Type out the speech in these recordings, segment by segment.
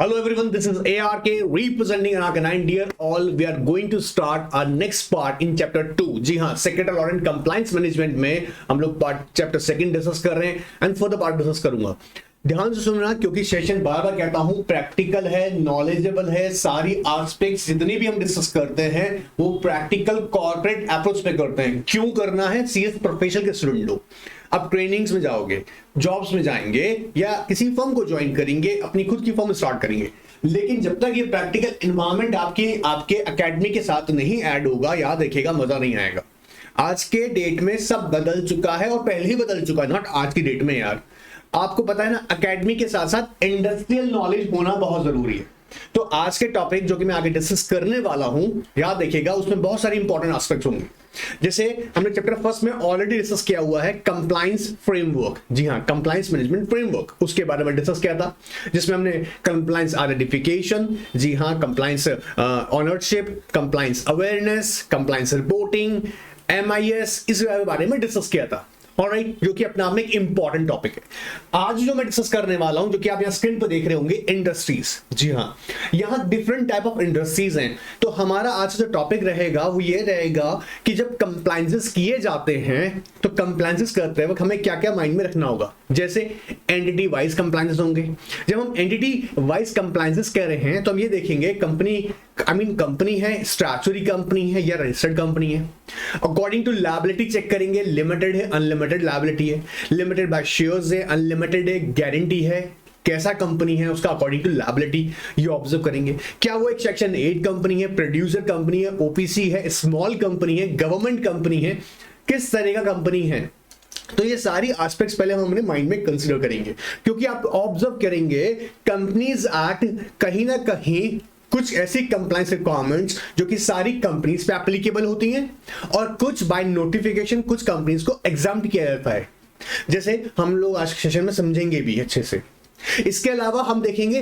Hello everyone, this is ARK representing Anaka9. Dear all, we are going to start our next part in chapter 2. जी हाँ, secretary और compliance management में हम लोग part chapter second discuss कर रहे हैं and further part discuss करूंगा। ध्यान से सुनना क्योंकि सेशन बार बार कहता हूं प्रैक्टिकल है, नॉलेजेबल है। सारी एस्पेक्ट्स जितनी भी हम डिस्कस करते हैं वो प्रैक्टिकल कॉर्पोरेट अप्रोच पे करते हैं। क्यों करना है? सीएस प्रोफेशनल के स्टूडेंट हो, अब ट्रेनिंग्स में जाओगे, जॉब्स में जाएंगे या किसी फर्म को ज्वाइन करेंगे, अपनी खुद की फर्म स्टार्ट करेंगे, लेकिन जब तक ये प्रैक्टिकल एनवायरनमेंट आपके एकेडमी के साथ नहीं ऐड होगा, याद रखिएगा मजा नहीं आएगा। आज के डेट में सब बदल चुका है और पहले ही बदल चुका है, नॉट आज की डेट में यार। आपको पता है ना, एकेडमी के साथ साथ इंडस्ट्रियल नॉलेज होना बहुत जरूरी है। तो आज के टॉपिक जो कि मैं आगे डिस्कस करने वाला हूं, याद रखिएगा उसमें बहुत सारी इंपॉर्टेंट एस्पेक्ट्स होंगे। जैसे हमने चैप्टर फर्स्ट में ऑलरेडी डिस्कस किया हुआ है कंप्लायंस फ्रेमवर्क। जी हाँ, कंप्लायंस मैनेजमेंट फ्रेमवर्क, उसके बारे में डिस्कस किया था, जिसमें हमने कंप्लायंस आइडेंटिफिकेशन, जी हाँ, compliance ownership, compliance awareness, compliance reporting, MIS, इस बारे में डिस्कस किया था। ऑलराइट, जो कि अपने आप में एक इंपॉर्टेंट टॉपिक है। आज जो मैं डिस्कस करने वाला हूं, जो कि आप यहां स्क्रीन पर देख रहे होंगे, इंडस्ट्रीज। जी हां, यहां डिफरेंट टाइप ऑफ इंडस्ट्रीज हैं। तो हमारा आज जो टॉपिक रहेगा वो ये रहेगा कि जब कंप्लायंसेस किए जाते हैं तो कंप्लायंसेस करते वक्त हमें क्या क्या माइंड में रखना होगा। जैसे एंटिटी वाइज कंप्लायंसेस होंगे। जब हम एंटिटी वाइज कंप्लायंसेस कह रहे हैं तो हम ये देखेंगे कंपनी है, स्टैट्यूटरी कंपनी है या रजिस्टर्ड कंपनी है। अकॉर्डिंग टू लायबिलिटी चेक करेंगे, लिमिटेड है, अनलिमिटेड लायबिलिटी है, लिमिटेड बाय शेयर्स है, अनलिमिटेड है, गारंटी है, कैसा कंपनी है उसका अकॉर्डिंग टू लायबिलिटी ये ऑब्जर्व करेंगे। क्या वो एक सेक्शन 8 कंपनी है, प्रोड्यूसर कंपनी है, ओपीसी है, स्मॉल कंपनी है, गवर्नमेंट कंपनी है, किस तरह का कंपनी है। तो ये सारी एस्पेक्ट्स पहले हम अपने माइंड में कंसीडर करेंगे, क्योंकि आप ऑब्जर्व करेंगे कंपनीज एक्ट कहीं ना कहीं कुछ ऐसी कंप्लायंस रिक्वायरमेंट्स जो कि सारी कंपनीज पे एप्लीकेबल होती हैं और कुछ बाय नोटिफिकेशन कुछ कंपनीज को एग्जाम्प्ट किया जाता है, जैसे हम लोग आज सेशन में समझेंगे भी अच्छे से। इसके अलावा हम देखेंगे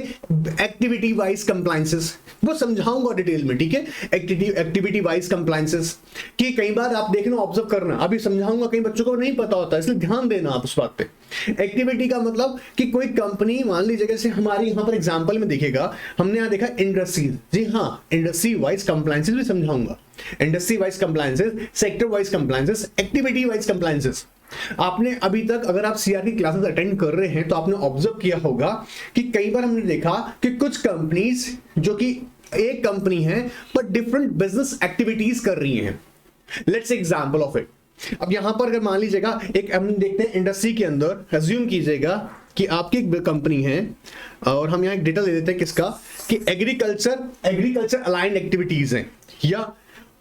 एक्टिविटी वाइज कंप्लायंसेस, वो समझाऊंगा डिटेल में, ठीक है। एक्टिविटी वाइज कंप्लायंसेस कि कई बार आप देखना, ऑब्जर्व करना, अभी समझाऊंगा, कई बच्चों को नहीं पता होता, इसलिए ध्यान देना आप उस बात पे। एक्टिविटी का मतलब कि कोई कंपनी, मान लीजिए जैसे हमारी यहां पर एग्जांपल में दिखेगा, हमने यहां देखा इंडस्ट्रीज। जी हाँ, इंडस्ट्री वाइज कंप्लायंसेस भी समझाऊंगा। Industry wise compliances, sector wise compliances, activity wise compliances. आपने अभी तक अगर आप सीआरटी क्लासेस अटेंड कर रहे हैं तो आपने ऑब्जर्व किया होगा कि कई बार हमने देखा कि कुछ कंपनीज जो कि एक कंपनी है पर डिफरेंट बिजनेस एक्टिविटीज कर रही हैं। Let's example of it. अब यहां पर अगर मान लीजिएगा, एक हम देखते हैं इंडस्ट्री के अंदर, अज्यूम कीजिएगा कि आपकी एक कंपनी है और हम यहां एक डेटा ले देते हैं किसका, कि एग्रीकल्चर अलाइंड एक्टिविटीज हैं, या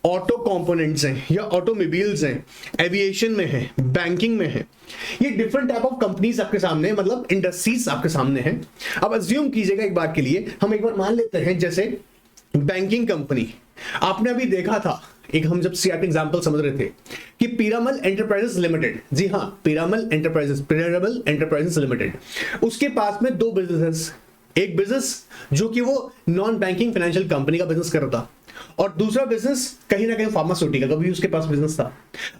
ऑटो कंपोनेंट्स हैं, या ऑटोमोबाइल्स हैं, एविएशन में है, बैंकिंग में है। ये डिफरेंट टाइप ऑफ कंपनीज आपके सामने, मतलब इंडस्ट्रीज आपके सामने हैं। अब अज्यूम कीजिएगा एक बार के लिए, हम एक बार मान लेते हैं जैसे बैंकिंग कंपनी। आपने अभी देखा था, एक हम जब सीआरटी एग्जांपल समझ रहे थे कि पीरामल एंटरप्राइजेस लिमिटेड, जी हाँ, पीरामल एंटरप्राइजेस लिमिटेड, उसके पास में दो बिजनेस, एक बिजनेस जो कि वो नॉन बैंकिंग फाइनेंशियल कंपनी का बिजनेस कर रहा था और दूसरा बिजनेस कहीं ना कहीं फार्मास्यूटिकल का भी उसके पास बिजनेस था।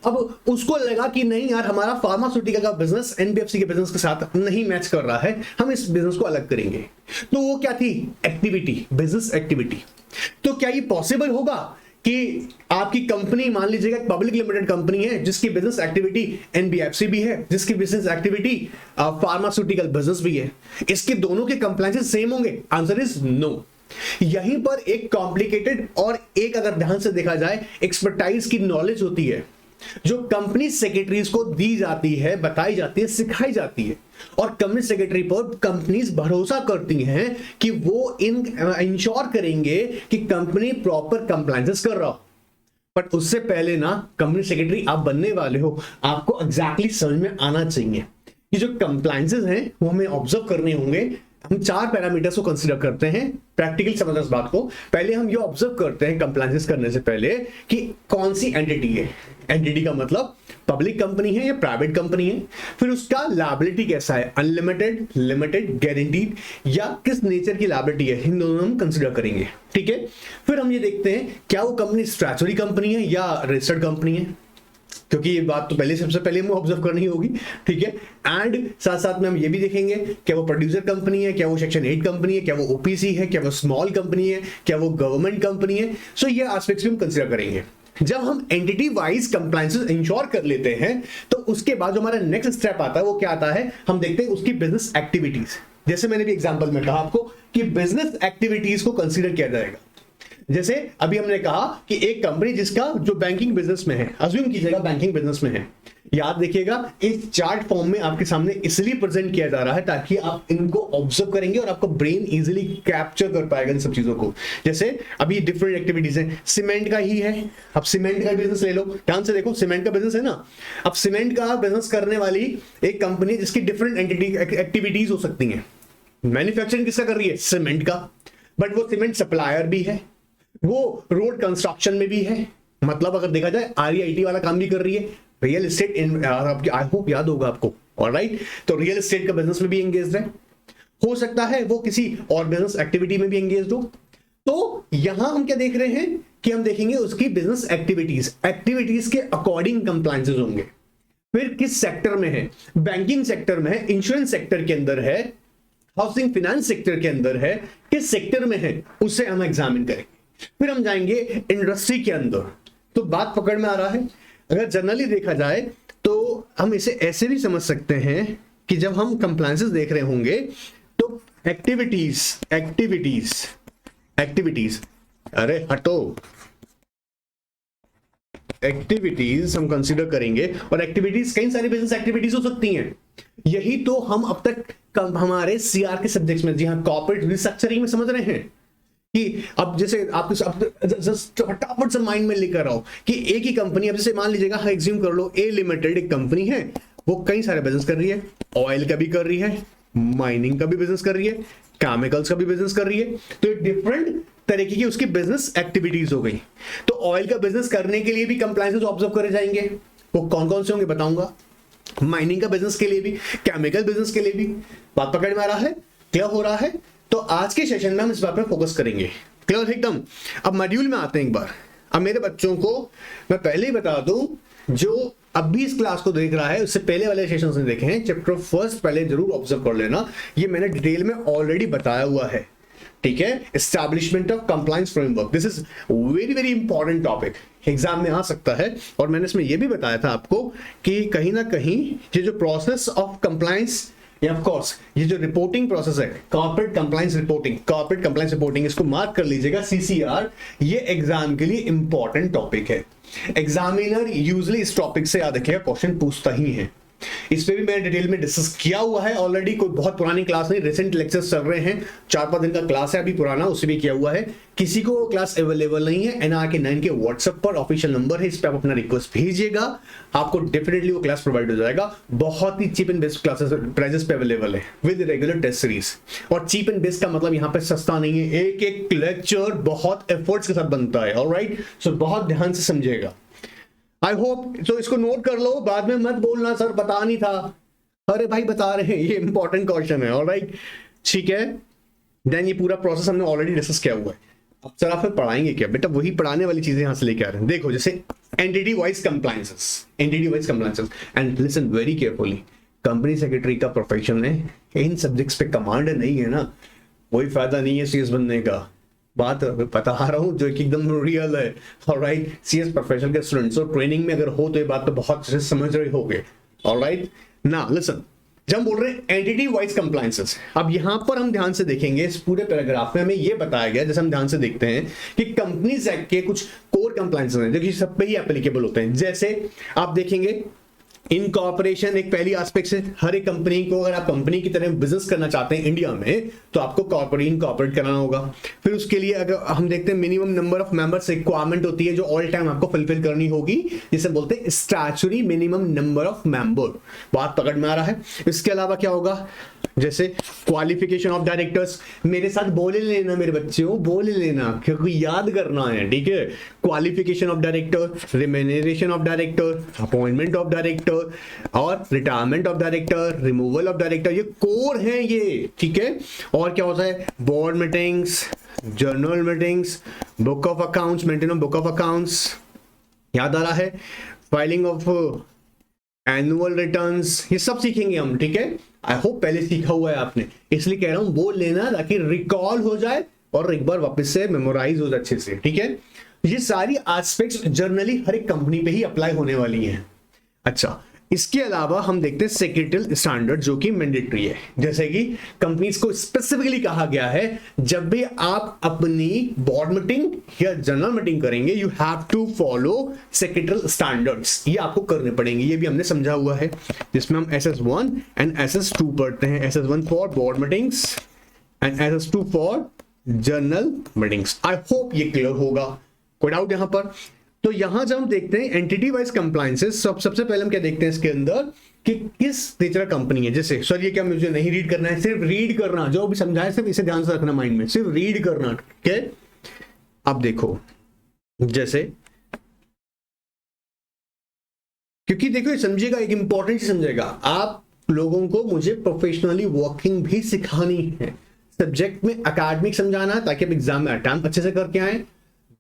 अब उसको लगा कि नहीं यार, हमारा फार्मास्यूटिकल का बिजनेस एनबीएफसी के बिजनेस के साथ नहीं मैच कर रहा है, हम इस बिजनेस को अलग करेंगे। तो वो क्या थी? Activity, business activity. तो क्या ये पॉसिबल होगा कि आपकी कंपनी, मान लीजिएगा पब्लिक लिमिटेड कंपनी है जिसकी बिजनेस एक्टिविटी एनबीएफसी भी है, जिसकी बिजनेस एक्टिविटी फार्मास्यूटिकल बिजनेस भी है, इसके दोनों के कंप्लायंसेस सेम होंगे? Answer is no. यहीं पर एक कॉम्प्लिकेटेड और एक, अगर ध्यान से देखा जाए, एक्सपर्टाइज की नॉलेज होती है जो कंपनी सेक्रेटरीज को दी जाती है, बताई जाती है, सिखाई जाती है, और कंपनी सेक्रेटरी पर कंपनीज भरोसा करती हैं कि वो इंश्योर करेंगे कि कंपनी प्रॉपर कंप्लायंसेस कर रहा हो। बट उससे पहले ना, कंपनी सेक्रेटरी आप बनने वाले हो, आपको एग्जैक्टली समझ में आना चाहिए कि जो कंप्लायंसेस हैं वो हमें ऑब्जर्व करने होंगे। हम 4 पैरामीटर्स को कंसीडर करते हैं, प्रैक्टिकल समझना इस बात को। पहले हम ये ऑब्जर्व करते हैं कंप्लायंसेस करने से पहले कि कौन सी एंटिटी है। एंटिटी का मतलब पब्लिक कंपनी है या प्राइवेट कंपनी है, फिर उसका लायबिलिटी कैसा है, अनलिमिटेड, लिमिटेड, गारंटीड, या किस नेचर की लायबिलिटी है, इन दोनों हम कंसीडर करेंगे, ठीक है। फिर हम ये देखते हैं क्या वो कंपनी स्टैट्यूटरी कंपनी है या रजिस्टर्ड कंपनी है। क्योंकि ये बात तो पहले सबसे पहले हमें ऑब्जर्व करनी होगी, ठीक है। एंड साथ साथ में हम ये भी देखेंगे क्या वो प्रोड्यूसर कंपनी है, क्या वो सेक्शन 8 कंपनी है, क्या वो ओपीसी है, क्या वो स्मॉल कंपनी है, क्या वो गवर्नमेंट कंपनी है। सो ये एस्पेक्ट्स भी हम कंसीडर करेंगे। जब हम एंटिटी वाइज कंप्लायंसेस इंश्योर कर लेते हैं तो उसके बाद जो हमारा नेक्स्ट स्टेप आता है वो क्या आता है, हम देखते हैं उसकी बिजनेस एक्टिविटीज। जैसे मैंने भी एग्जांपल में कहा आपको कि बिजनेस एक्टिविटीज को कंसीडर किया जाएगा। जैसे अभी हमने कहा कि एक कंपनी जिसका जो बैंकिंग बिजनेस में है, अज्यूम कीजिएगा बैंकिंग बिजनेस में है, याद देखिएगा इस चार्ट फॉर्म में आपके सामने इसलिए प्रेजेंट किया जा रहा है ताकि आप इनको ऑब्जर्व करेंगे और आपका ब्रेन इजीली कैप्चर कर पाएगा इन सब चीजों को। जैसे अभी डिफरेंट एक्टिविटीज हैं, सीमेंट का ही है, अब सीमेंट का बिजनेस ले लो, ध्यान से देखो, सीमेंट का बिजनेस है ना। अब सीमेंट का बिजनेस करने वाली एक कंपनी जिसकी डिफरेंट एक्टिविटीज हो सकती हैं। मैन्युफैक्चरिंग किसका कर रही है, सीमेंट का, बट वो सीमेंट सप्लायर भी है, वो रोड कंस्ट्रक्शन में भी है, मतलब अगर देखा जाए REIT वाला काम भी कर रही है, रियल एस्टेट, आई होप याद होगा आपको, ऑलराइट। तो रियल एस्टेट का बिजनेस में भी एंगेज है, हो सकता है वो किसी और बिजनेस एक्टिविटी में भी एंगेज हो। तो यहां हम क्या देख रहे हैं कि हम देखेंगे उसकी बिजनेस एक्टिविटीज के अकॉर्डिंग कंप्लायंसेस होंगे। फिर किस सेक्टर में है, बैंकिंग सेक्टर में है, इंश्योरेंस सेक्टर के अंदर है, हाउसिंग फाइनेंस सेक्टर के अंदर है, किस सेक्टर में है उसे हम एग्जामिन करेंगे। फिर हम जाएंगे इंडस्ट्री के अंदर। तो बात पकड़ में आ रहा है। अगर जनरली देखा जाए तो हम इसे ऐसे भी समझ सकते हैं कि जब हम कंप्लायंसेस देख रहे होंगे तो एक्टिविटीज अरे हटो, एक्टिविटीज हम कंसीडर करेंगे, और एक्टिविटीज कई सारी बिजनेस एक्टिविटीज हो सकती हैं। यही तो हम अब तक हमारे CR के सब्जेक्ट्स में, जी हाँ, कॉर्पोरेट रिस्ट्रक्चरिंग में समझ रहे हैं कि अब जैसे आप फटाफट से माइंड में लेकर आओ कि एक ही कंपनी, अब जैसे मान लीजिएगा, एग्ज्यूम कर लो A लिमिटेड एक कंपनी है, वो कई सारे बिजनेस कर रही है, ऑयल का भी कर रही है, माइनिंग का भी बिजनेस कर रही है, केमिकल्स का भी बिजनेस कर रही है। तो एक डिफरेंट तरीके की उसकी बिजनेस एक्टिविटीज हो गई। तो ऑयल का बिजनेस करने के लिए भी कंप्लायंसेस ऑब्जर्व करे जाएंगे, वो कौन कौन से होंगे बताऊंगा। माइनिंग का बिजनेस के लिए भी, केमिकल बिजनेस के लिए भी। बात पकड़ में आ रहा है, क्लियर हो रहा है। तो आज के सेशन में हम इस बात पर फोकस करेंगे, क्लियर एकदम। अब मॉड्यूल में आते हैं एक बार। अब मेरे बच्चों को मैं पहले ही बता दूं, जो अब भी इस क्लास को देख रहा है उससे पहले वाले सेशंस ने देखे हैं, चैप्टर फर्स्ट पहले जरूर ऑब्जर्व कर लेना, ये मैंने डिटेल में ऑलरेडी बताया हुआ है, ठीक है। Establishment of compliance framework, this is very very important topic, exam में आ सकता है। और मैंने इसमें यह भी बताया था आपको कि कहीं ना कहीं ये जो प्रोसेस ऑफ कंप्लायंस, या ऑफ कोर्स ये जो रिपोर्टिंग प्रोसेस है, कॉर्पोरेट कंप्लायंस रिपोर्टिंग, इसको मार्क कर लीजिएगा CCR, ये एग्जाम के लिए इंपॉर्टेंट टॉपिक है। एग्जामिनर यूजुअली इस टॉपिक से याद रखिएगा क्वेश्चन पूछता ही है। इस पे भी मैंने डिटेल में डिस्कस किया हुआ है ऑलरेडी, कोई बहुत पुरानी क्लास नहीं, रिसेंट लेक्चर्स चल रहे हैं, 4-5 दिन का क्लास है अभी पुराना, उससे भी किया हुआ है। किसी को क्लास अवेलेबल नहीं है, NRK 9 के व्हाट्सएप पर ऑफिशियल नंबर है, इस पे आप अपना रिक्वेस्ट भेजिएगा, आपको डेफिनेटली वो क्लास प्रोवाइड हो जाएगा। बहुत ही cheap and best classes prices पे अवेलेबल है विद रेगुलर टेस्ट सीरीज। और चीप एंड बेस्ट का मतलब यहाँ पे सस्ता नहीं है, एक एक लेक्चर बहुत एफर्ट्स के साथ बनता है, ऑलराइट। सो बहुत ध्यान से समझिएगा, आई होप। तो इसको नोट कर लो, बाद में मत बोलना सर बता नहीं था, अरे भाई बता रहे हैं, ये इंपॉर्टेंट क्वेश्चन है, ऑलराइट, ठीक है। देन ये पूरा प्रोसेस हमने ऑलरेडी डिस्कस किया हुआ है। अब सर आप फिर पढ़ाएंगे क्या बेटा, वही पढ़ाने वाली चीजें यहां से लेके आ रहे हैं। देखो जैसे entity wise compliances, and listen very carefully, company secretary का प्रोफेशन है, इन सब्जेक्ट्स पे कमांड नहीं है ना, कोई फायदा नहीं है CS बनने का। बात बता रहा हूं जो एकदम रियल है, ऑलराइट। CS प्रोफेशनल के स्टूडेंट्स और ट्रेनिंग में अगर हो तो ये बात तो बहुत अच्छे से समझ रहे होगे, ऑलराइट ना। लिसन, जब हम बोल रहे हैं एंटिटी वाइज कंप्लायंसेस, अब यहां पर हम ध्यान से देखेंगे, इस पूरे पैराग्राफ में हमें यह बताया गया, जैसे हम ध्यान से देखते हैं कि कंपनीज एक्ट के कुछ कोर कंप्लायंसेस हैं जो कि सब पे ही एप्लीकेबल होते हैं। जैसे आप देखेंगे इनकॉर्पोरेशन एक पहली एस्पेक्ट है, हर एक कंपनी को, अगर आप कंपनी की तरह बिजनेस करना चाहते हैं इंडिया में तो आपको इनकॉर्पोरेट कराना होगा। फिर उसके लिए अगर हम देखते हैं minimum number of members requirement होती है जो ऑल टाइम आपको फुलफिल करनी होगी, जिसे बोलते हैं statutory minimum number of member. बात पकड़ में आ रहा है। इसके अलावा क्या होगा, जैसे क्वालिफिकेशन ऑफ डायरेक्टर्स, मेरे साथ बोले लेना मेरे बच्चों, बोले लेना क्योंकि याद करना है, ठीक है। Qualification of director, remuneration of director, appointment of director और retirement of director, removal of director, ये कोर है ये, ठीक है। और क्या होता है, board meetings, general meetings, book of accounts, maintain of book of accounts, याद आ रहा है। फाइलिंग ऑफ एनुअल रिटर्न्स, ये सब सीखेंगे हम, ठीक है। आई होप पहले सीखा हुआ है आपने, इसलिए कह रहा हूं बोल लेना ताकि रिकॉल हो जाए और एक बार वापस से मेमोराइज हो जाए अच्छे से, ठीक है। ये सारी एस्पेक्ट्स जनरली हर एक कंपनी पे ही अप्लाई होने वाली हैं। अच्छा, इसके अलावा हम देखते हैं सेक्रेटरियल स्टैंडर्ड जो कि मैंडेटरी है। जैसे कि कंपनीज को स्पेसिफिकली कहा गया है जब भी आप अपनी बोर्ड मीटिंग या जनरल मीटिंग करेंगे you have to follow secretarial standards, ये आपको करने पड़ेंगे। ये भी हमने समझा हुआ है, जिसमें हम SS1 एंड SS2 पढ़ते हैं। SS1 for board meetings and SS2 for general meetings. I hope ये क्लियर होगा, कोई डाउट यहां पर। तो यहां जब हम देखते हैं एंटिटी वाइज कंप्लायंसेस, सबसे पहले हम क्या देखते हैं इसके अंदर कि किस नेचर का कंपनी है। जैसे सर ये क्या मुझे नहीं रीड करना है, सिर्फ रीड करना, जो भी समझाया सिर्फ इसे ध्यान से रखना माइंड में, सिर्फ रीड करना, ठीक है। अब देखो, जैसे क्योंकि देखो ये समझिएगा, एक इंपॉर्टेंट चीज समझेगा, आप लोगों को मुझे प्रोफेशनली वर्किंग भी सिखानी है। सब्जेक्ट में एकेडमिक समझाना है ताकि आप एग्जाम में अटेम्प्ट अच्छे से करके आए।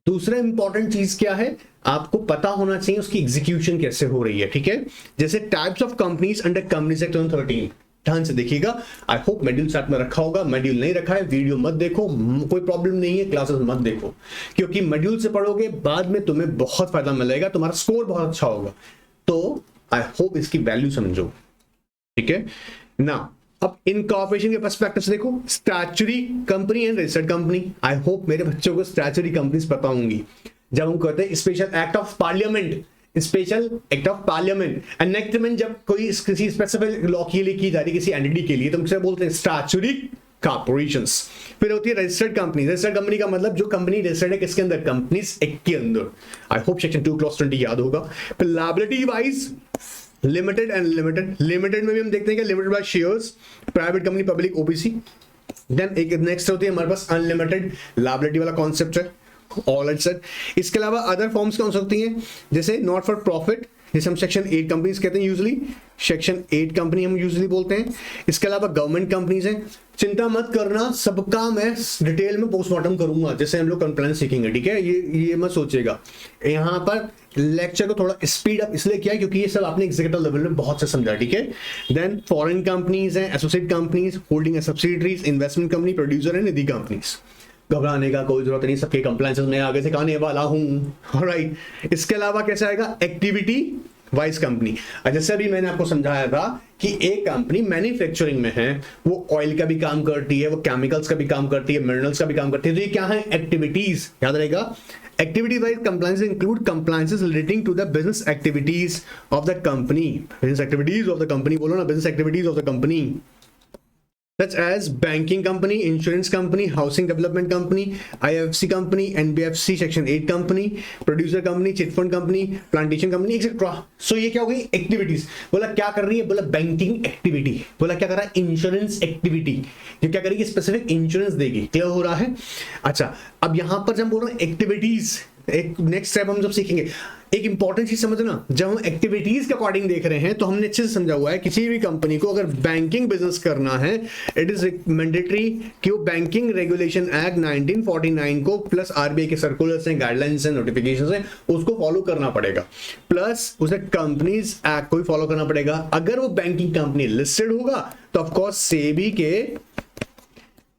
दूसरा इंपॉर्टेंट चीज क्या है, आपको पता होना चाहिए उसकी एग्जीक्यूशन कैसे हो रही है, ठीक है। जैसे types of companies under companies act 2013, ध्यान से देखिएगा। आई होप मेड्यूल साथ में रखा होगा, मेड्यूल नहीं रखा है वीडियो मत देखो, कोई प्रॉब्लम नहीं है, क्लासेस मत देखो, क्योंकि मेड्यूल से पढ़ोगे बाद में तुम्हें बहुत फायदा मिलेगा, तुम्हारा स्कोर बहुत अच्छा होगा। तो आई होप इसकी वैल्यू समझो, ठीक है ना। अब इनकॉर्पोरेशन के पर्सपेक्टिव से देखो, statutory company and registered company. I hope मेरे बच्चों को स्टैट्यूटरी कंपनीज पता होंगी। जब हम कहते हैं special act of parliament, special act of parliament, enactment जब कोई किसी स्पेसिफिक लॉ के लिए की जा रही किसी एंटिटी के लिए, तो हम उसे बोलते हैं स्टैट्यूटरी कॉर्पोरेशंस। फिर होती है रजिस्टर्ड कंपनी। रजिस्टर्ड कंपनी का मतलब जो कंपनी रजिस्टर्ड है किसके अंदर, कंपनीज एक्ट के अंदर। आई होप सेक्शन 2 क्लॉज 20 याद होगा। फिर liability wise limited and limited, limited में भी हम देखते हैं कि limited by shares, private company, public, OPC. Then एक नेक्स्ट होती है हमारे पास अनलिमिटेड लायबिलिटी वाला कॉन्सेप्ट है, ऑल एंड सेट। इसके अलावा अदर फॉर्म्स कौन सी होती हैं, जैसे नॉट फॉर प्रॉफिट, जिसे हम सेक्शन 8 कंपनीज कहते हैं यूजुअली, सेक्शन 8 कंपनी हम यूजुअली बोलते हैं। इसके अलावा गवर्नमेंट कंपनीज हैं। चिंता मत करना, सबका मैं डिटेल में पोस्टमार्टम करूंगा जैसे हम लोग कंप्लायंस सीखेंगे, ठीक है। ये मत सोचिएगा। यहाँ पर लेक्चर को थोड़ा स्पीड अप इसलिए किया क्योंकि ये सब आपने एग्जीक्यूटिव लेवल में बहुत से समझा, ठीक है। देन फॉरेन कंपनीज हैं, associate companies, holding and subsidiaries, investment company, producer and Nidhi companies. घबराने का कोई जरूरत नहीं, सबके कंप्लायंसेस में आगे सिखाने वाला हूं, ऑलराइट। इसके अलावा कैसा आएगा, एक्टिविटी वाइज कंपनी। जैसे अभी मैंने आपको समझाया था कि एक कंपनी मैन्युफैक्चरिंग में है, वो ऑयल का भी काम करती है, वो केमिकल्स का भी काम करती है, मिनरल्स का भी काम करती है। तो ये क्या है, एक्टिविटीज, याद रहेगा। Activity wise compliances include compliances relating to the business activities of the company. Business activities of the company, बोलो ना, business activities of the company, such as banking company, insurance company, housing development company, IFC company, NBFC section 8 company, producer company, chit fund company, plantation company, etc. So ये क्या हो गई, activities. बोला क्या कर रही है, बोला बैंकिंग एक्टिविटी। बोला क्या कर रहा है, इंश्योरेंस एक्टिविटी। ये क्या करेगी, स्पेसिफिक इंश्योरेंस देगी। क्लियर हो रहा है। अच्छा, अब यहां पर जब बोल रहे हैं एक्टिविटीज, एक नेक्स्ट स्टेप हम जब सीखेंगे, एक इंपॉर्टेंट चीज समझना, जब हम एक्टिविटीज के अकॉर्डिंग देख रहे हैं तो हमने अच्छे से समझा हुआ है किसी भी कंपनी को अगर बैंकिंग बिजनेस करना है, इट इज मैंडेटरी कि वो बैंकिंग रेगुलेशन एक्ट 1949 को प्लस आरबीआई के सर्कुलर्स हैं, गाइडलाइंस हैं, नोटिफिकेशंस हैं, उसको फॉलो करना पड़ेगा। प्लस उसे कंपनीज एक्ट को भी फॉलो करना पड़ेगा। अगर वो बैंकिंग कंपनी लिस्टेड होगा तो ऑफकोर्स सेबी के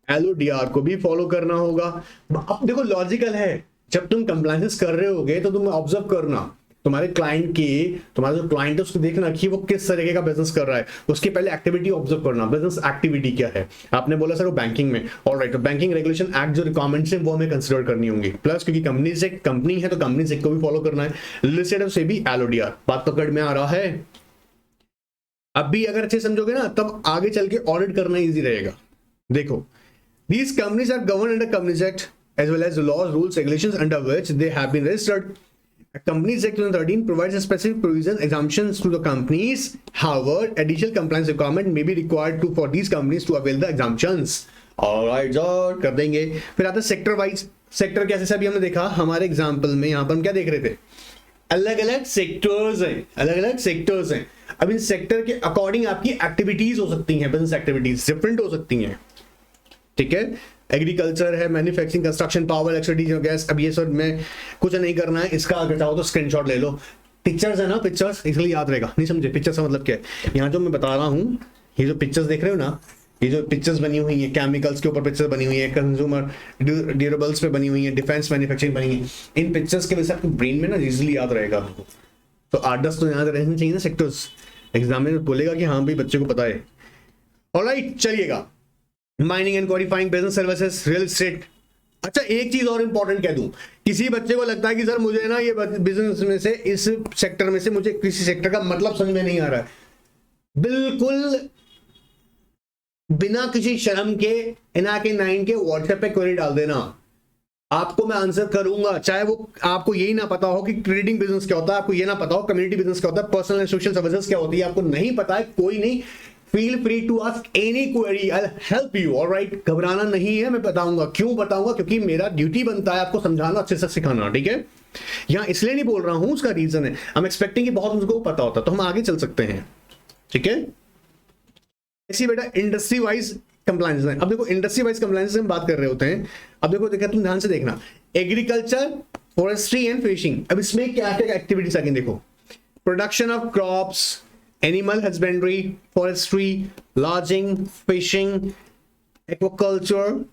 LODR को भी फॉलो करना होगा। अब देखो लॉजिकल है, जब तुम कंप्लायंसेस कर रहे होगे तो तुम ऑब्जर्व करना तुम्हारे क्लाइंट की, तुम्हारा जो क्लाइंट है उसको देखना कि वो किस तरीके का बिजनेस कर रहा है। उसके पहले एक्टिविटी ऑब्जर्व करना, बिजनेस एक्टिविटी क्या है। आपने बोला सर वो बैंकिंग में, ऑलराइट, तो बैंकिंग रेगुलेशन एक्ट जो रिक्वायरमेंट्स हैं वो हमें कंसीडर करनी होंगी। प्लस क्योंकि कंपनी से कंपनी है तो कंपनी से को भी फॉलो करना है। लिस्टेड से भी LODR, बात पकड़ में आ रहा है। अब भी अगर अच्छे समझोगे ना तब आगे चल के ऑडिट करना ईजी रहेगा। देखो, these companies are governed under Companies Act as well as the laws, rules, regulations under which they have been registered. Companies Act 2013 provides a specific provision exemptions to the companies. However, additional compliance requirement may be required for these companies to avail the exemptions. Alright, कर देंगे। फिर आता है sector wise. Sector कैसे से अभी हमने देखा हमारे एग्जाम्पल में, यहाँ पर हम क्या देख रहे थे, अलग अलग सेक्टर्स हैं, अलग अलग सेक्टर्स हैं। अब इन सेक्टर के अकॉर्डिंग आपकी एक्टिविटीज हो सकती हैं, बिजनेस एक्टिविटीज डिफरेंट हो सकती हैं, ठीक है। एग्रीकल्चर है, manufacturing, construction, power, electricity, gas. अब ये सर मैं कुछ नहीं करना है, इसका अगर चाहो तो स्क्रीनशॉट ले लो। पिक्चर्स है ना, पिक्चर्स इसलिए याद रहेगा, नहीं समझे पिक्चर्स का मतलब क्या है। यहाँ जो मैं बता रहा हूँ, ये जो पिक्चर्स देख रहे हो ना, ये जो पिक्चर्स बनी हुई है, केमिकल्स के ऊपर पिक्चर्स बनी हुई है, कंज्यूमर ड्यूरेबल्स पे बनी हुई है, डिफेंस मैन्युफैक्चरिंग बनी है, इन पिक्चर्स के वजह से आपके ब्रेन में ना इजीली याद रहेगा आपको। तो 8-10 तो याद रहने चाहिए ना सेक्टर्स, एग्जाम में बोलेगा कि हाँ भाई बच्चे को पता है। ऑलराइट, चलिएगा, mining and qualifying, business services, real estate. अच्छा, एक चीज और इंपॉर्टेंट कह दूं, किसी बच्चे को लगता है कि सर मुझे ना ये बिजनेस में से, इस सेक्टर में से मुझे किसी सेक्टर का मतलब समझ में नहीं आ रहा है, बिल्कुल बिना किसी शर्म के NRK9 के व्हाट्सएप पे क्वेरी डाल देना, आपको मैं आंसर करूंगा। चाहे वो आपको यही ना पता हो कि ट्रेडिंग बिजनेस क्या होता है, आपको ये ना पता हो कम्युनिटी बिजनेस क्या होता है, पर्सनल एंड सोशल सर्विसेज क्या होती है, आपको नहीं पता है, कोई नहीं, feel free to ask any query, I will help you, alright. घबराना नहीं है, मैं बताऊंगा। क्यों बताऊंगा? क्योंकि मेरा ड्यूटी बनता है आपको समझाना, अच्छे से सिखाना, ठीक है। यहां इसलिए नहीं बोल रहा हूं, उसका रीजन है, आई एम एक्सपेक्टिंग कि बहुत उनको पता होता, तो हम आगे चल सकते हैं, ठीक है। ऐसी बेटा इंडस्ट्री वाइज कंप्लायंस है। अब देखो इंडस्ट्री वाइज कंप्लायंस से हम बात कर रहे होते हैं। अब देखो तुम ध्यान से देखना, एग्रीकल्चर, फॉरेस्ट्री एंड फिशिंग। अब इसमें क्या क्या एक्टिविटीज आ गई देखो, production of crops, animal husbandry, forestry, logging, fishing, aquaculture,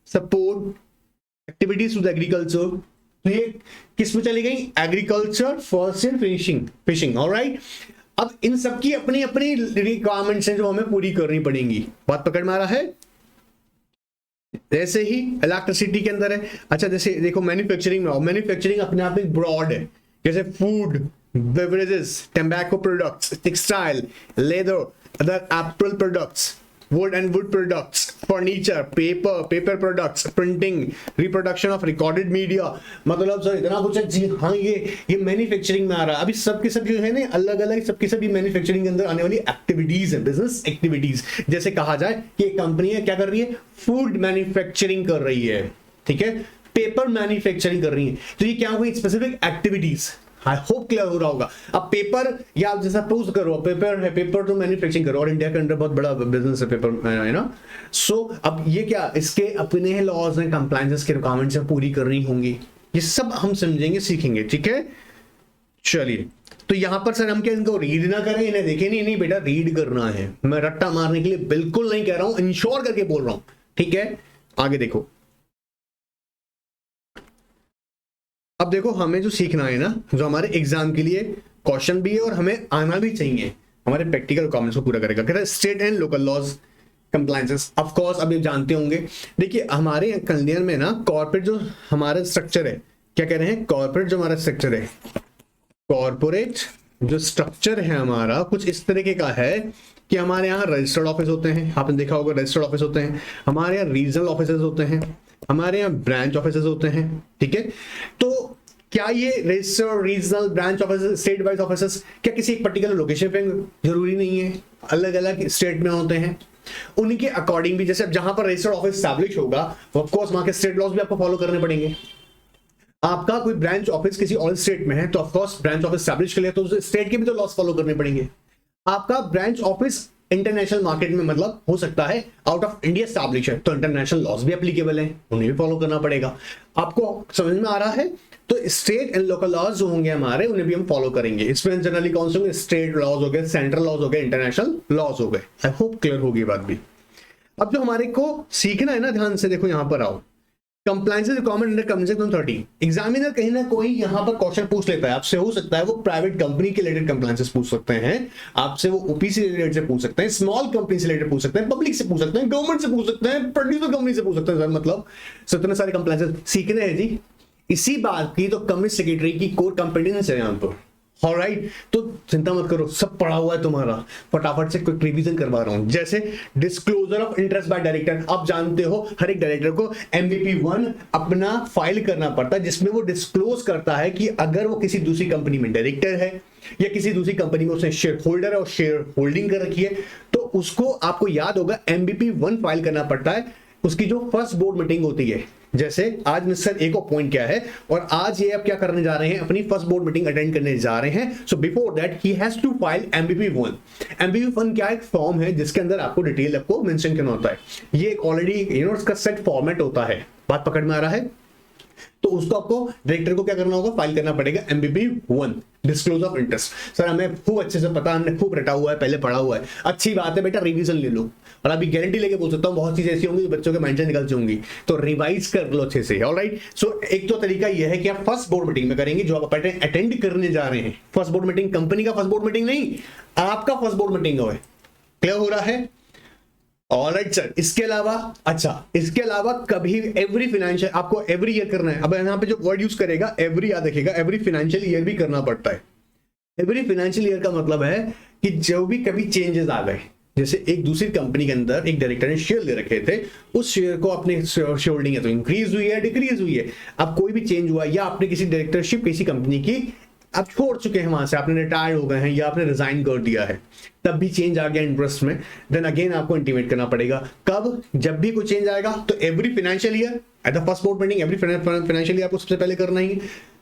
support activities to the agriculture. तो ये किस में चली गई? Agriculture, forestry and fishing, alright. अब इन सबकी अपनी अपनी रिक्वायरमेंट्स हैं जो हमें पूरी करनी पड़ेंगी। बात पकड़ में आ रहा है? जैसे ही इलेक्ट्रिसिटी के अंदर है, अच्छा जैसे देखो मैन्युफैक्चरिंग में, मैन्युफैक्चरिंग अपने आप में ब्रॉड है, जैसे food, beverages, tobacco products, textile, leather, other apple products, wood and wood products, furniture, paper products, printing, reproduction of recorded media। मतलब सर इतना कुछ है जी। हाँ, ये मैन्युफैक्चरिंग में आ रहा है। अभी सब के सब जो है ना, अलग अलग सबके सब ये मैन्युफैक्चरिंग के अंदर आने वाली एक्टिविटीज है, बिजनेस एक्टिविटीज। जैसे कहा जाए कि एक कंपनी है, क्या कर रही है? फूड मैन्युफैक्चरिंग कर रही है, ठीक है, पेपर मैन्युफैक्चरिंग कर रही है। तो ये क्या हो गई? Specific activities. I hope clear हो रहा होगा। अब पेपर, या आप जैसा सपोज करो पेपर है, पेपर तो मैन्युफैक्चरिंग करो, और इंडिया के अंदर बहुत बड़ा बिजनेस है पेपर, है ना। सो अब ये क्या, इसके अपने लॉज हैं, कंप्लायंसेस के रिक्वायरमेंट्स पूरी करनी होंगी, ये सब हम समझेंगे, सीखेंगे, ठीक है। चलिए, तो यहां पर सर हम क्या इनको रीड ना करें, इन्हें देखें? नहीं बेटा, रीड करना है। मैं रट्टा मारने के लिए बिल्कुल नहीं कह रहा हूं, इंश्योर करके बोल रहा हूं, ठीक है। आगे देखो, अब देखो हमें जो सीखना है ना, जो हमारे एग्जाम के लिए क्वेश्चन भी है और हमें आना भी चाहिए, हमारे प्रैक्टिकल रिक्वायरमेंट्स को पूरा करेगा। कहता है state and local laws compliances. Of course अब ये जानते होंगे, देखिए हमारे कल्याण में ना कॉर्पोरेट जो हमारा स्ट्रक्चर है, क्या कह रहे हैं? कॉर्पोरेट जो हमारा स्ट्रक्चर है, कॉर्पोरेट जो स्ट्रक्चर है हमारा कुछ इस तरीके का है कि हमारे यहाँ रजिस्टर्ड ऑफिस होते हैं, आपने देखा होगा रजिस्टर्ड ऑफिस होते हैं, हमारे यहाँ रीजनल ऑफिसेज होते हैं, हमारे यहाँ ब्रांच ऑफिसेज होते हैं, ठीक है। तो क्या ये registered, regional, branch offices, state wise offices क्या किसी एक पर्टिकुलर लोकेशन पे? जरूरी नहीं है, अलग अलग स्टेट में होते हैं। उनके अकॉर्डिंग भी, जैसे जहां पर रजिस्टर्ड ऑफिस स्टैब्लिश होगा, ऑफ कोर्स वहां के स्टेट लॉज भी आपको फॉलो करने पड़ेंगे। आपका कोई ब्रांच ऑफिस किसी और स्टेट में है, तो of course branch office establish के लिए तो स्टेट के भी तो लॉज फॉलो करने पड़ेंगे। आपका ब्रांच ऑफिस इंटरनेशनल मार्केट में, मतलब हो सकता है आउट ऑफ इंडिया स्टैब्लिश है, तो इंटरनेशनल लॉज भी एप्लीकेबल है, उन्हें भी फॉलो करना पड़ेगा। आपको समझ में आ रहा है? तो स्टेट एंड लोकल लॉज जो होंगे हमारे, उन्हें भी हम फॉलो करेंगे। इसमें जनरली कौन से होंगे? स्टेट लॉज हो गए, सेंट्रल लॉज हो गए, इंटरनेशनल लॉज हो गए। आई होप क्लियर होगी बात भी। अब जो हमारे को सीखना है ना, ध्यान से देखो, यहां पर आओ, compliances requirement under compliance 13। Examiner कहीं ना कोई यहां पर क्वेश्चन पूछ लेता है आपसे, हो सकता है वो प्राइवेट कंपनी के रिलेटेड कंप्लायंसेस पूछ सकते हैं आपसे, वो ओपीसी रिलेटेड से पूछ सकते हैं, स्मॉल कंपनी से रिलेटेड पूछ सकते हैं, पब्लिक से पूछ सकते हैं, गवर्नमेंट से पूछ सकते हैं, प्रोड्यूसर कंपनी से पूछ सकते हैं। मतलब इतने सारे कंप्लायंसेस सीखने हैं जी। इसी बात की तो कंपनी सेक्रेटरी की कोर कॉम्पिटेंस है यहां पर, ऑलराइट। तो चिंता मत करो, सब पढ़ा हुआ है तुम्हारा, फटाफट से क्विक रिवीजन करवा रहा हूं। जैसे disclosure of interest by director, आप जानते हो हर एक डायरेक्टर को MVP1 अपना फाइल करना पड़ता है, जिसमें वो डिस्क्लोज करता है कि अगर वो किसी दूसरी कंपनी में डायरेक्टर है या किसी दूसरी कंपनी में उसने शेयर होल्डर है और शेयर होल्डिंग कर रखी है, तो उसको आपको याद होगा MVP1 फाइल करना पड़ता है। उसकी जो फर्स्ट बोर्ड मीटिंग होती है, जैसे आज मिस्टर ए को अपॉइंट किया है और आज ये अब क्या करने जा रहे हैं, अपनी फर्स्ट बोर्ड मीटिंग अटेंड करने जा रहे हैं। So before that he has to file MVP1। MVP1 क्या एक फॉर्म है जिसके अंदर आपको डिटेल आपको मेंशन करना होता है। ये एक ऑलरेडी इसका सेट फॉर्मेट होता है। बात पकड़ में आ रहा है? तो उसको आपको डायरेक्टर को क्या करना होगा, फाइल करना पड़ेगा MBP 1 disclose of interest. Sir हमें खूब अच्छे से पता, हमने खूब रटा हुआ है, पहले पढ़ा हुआ है, अच्छी बात है बेटा, रिवीजन ले लो। और अभी गारंटी लेके बोल सकता हूँ बहुत चीजें ऐसी होंगी जो बच्चों के माइंड से निकल जाऊंगी, तो रिवाइज कर लो अच्छे से। ऑलराइट, सो एक तो तरीका यह है कि आप फर्स्ट बोर्ड मीटिंग में करेंगे जो आप अटेंड करने जा रहे हैं। फर्स्ट बोर्ड मीटिंग कंपनी का फर्स्ट बोर्ड मीटिंग नहीं, आपका फर्स्ट बोर्ड मीटिंग है। क्लियर हो रहा है? ऑलराइट सर, इसके अलावा अच्छा, इसके अलावा कभी एवरी फाइनेंशियल आपको एवरी ईयर करना है। अब यहाँ पे जो वर्ड यूज करेगा एवरी, याद रखिएगा एवरी फाइनेंशियल ईयर भी करना पड़ता है। एवरी फाइनेंशियल ईयर का मतलब है कि जो भी कभी चेंजेस आ गए, जैसे एक दूसरी कंपनी के अंदर एक डायरेक्टर ने शेयर ले रखे थे, उस शेयर को अपने शेयर होल्डिंग है तो इंक्रीज हुई है, डिक्रीज हुई है। अब कोई भी चेंज हुआ या आपने किसी डायरेक्टरशिप किसी कंपनी की आप छोड़ चुके हैं, वहां से आपने रिटायर्ड हो गए हैं या आपने रिजाइन कर दिया है, तब भी चेंज आ गया इंटरेस्ट में, देन अगेन आपको इंटीमेट करना पड़ेगा। कब? जब भी कोई चेंज आएगा तो every financial year eight the first board meeting, every financial year आपको सबसे पहले करना ही।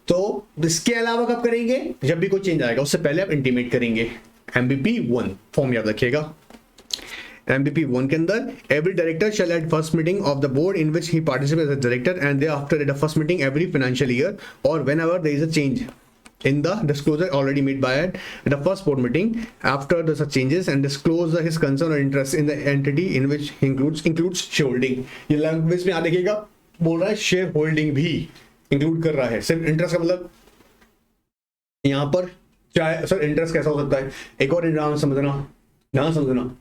तो इसके अलावा कब करेंगे? जब भी कोई चेंज आएगा उससे पहले आप इंटीमेट करेंगे। MBP 1 फॉर्म याद रखिएगा। MBP 1 के अंदर every director shall at first meeting of the board in which he participates as a director and thereafter at the first meeting every financial year or whenever there is a change in the disclosure already made by at the first board meeting after the such changes and disclose his concern or interest in the entity in which he includes shareholding। ये language में आ देखिएगा, बोल रहा है share holding भी include कर रहा है। सिर्फ इंटरेस्ट का मतलब यहाँ पर चाहे सर इंटरेस्ट कैसा हो सकता है, एक और ध्यान समझना,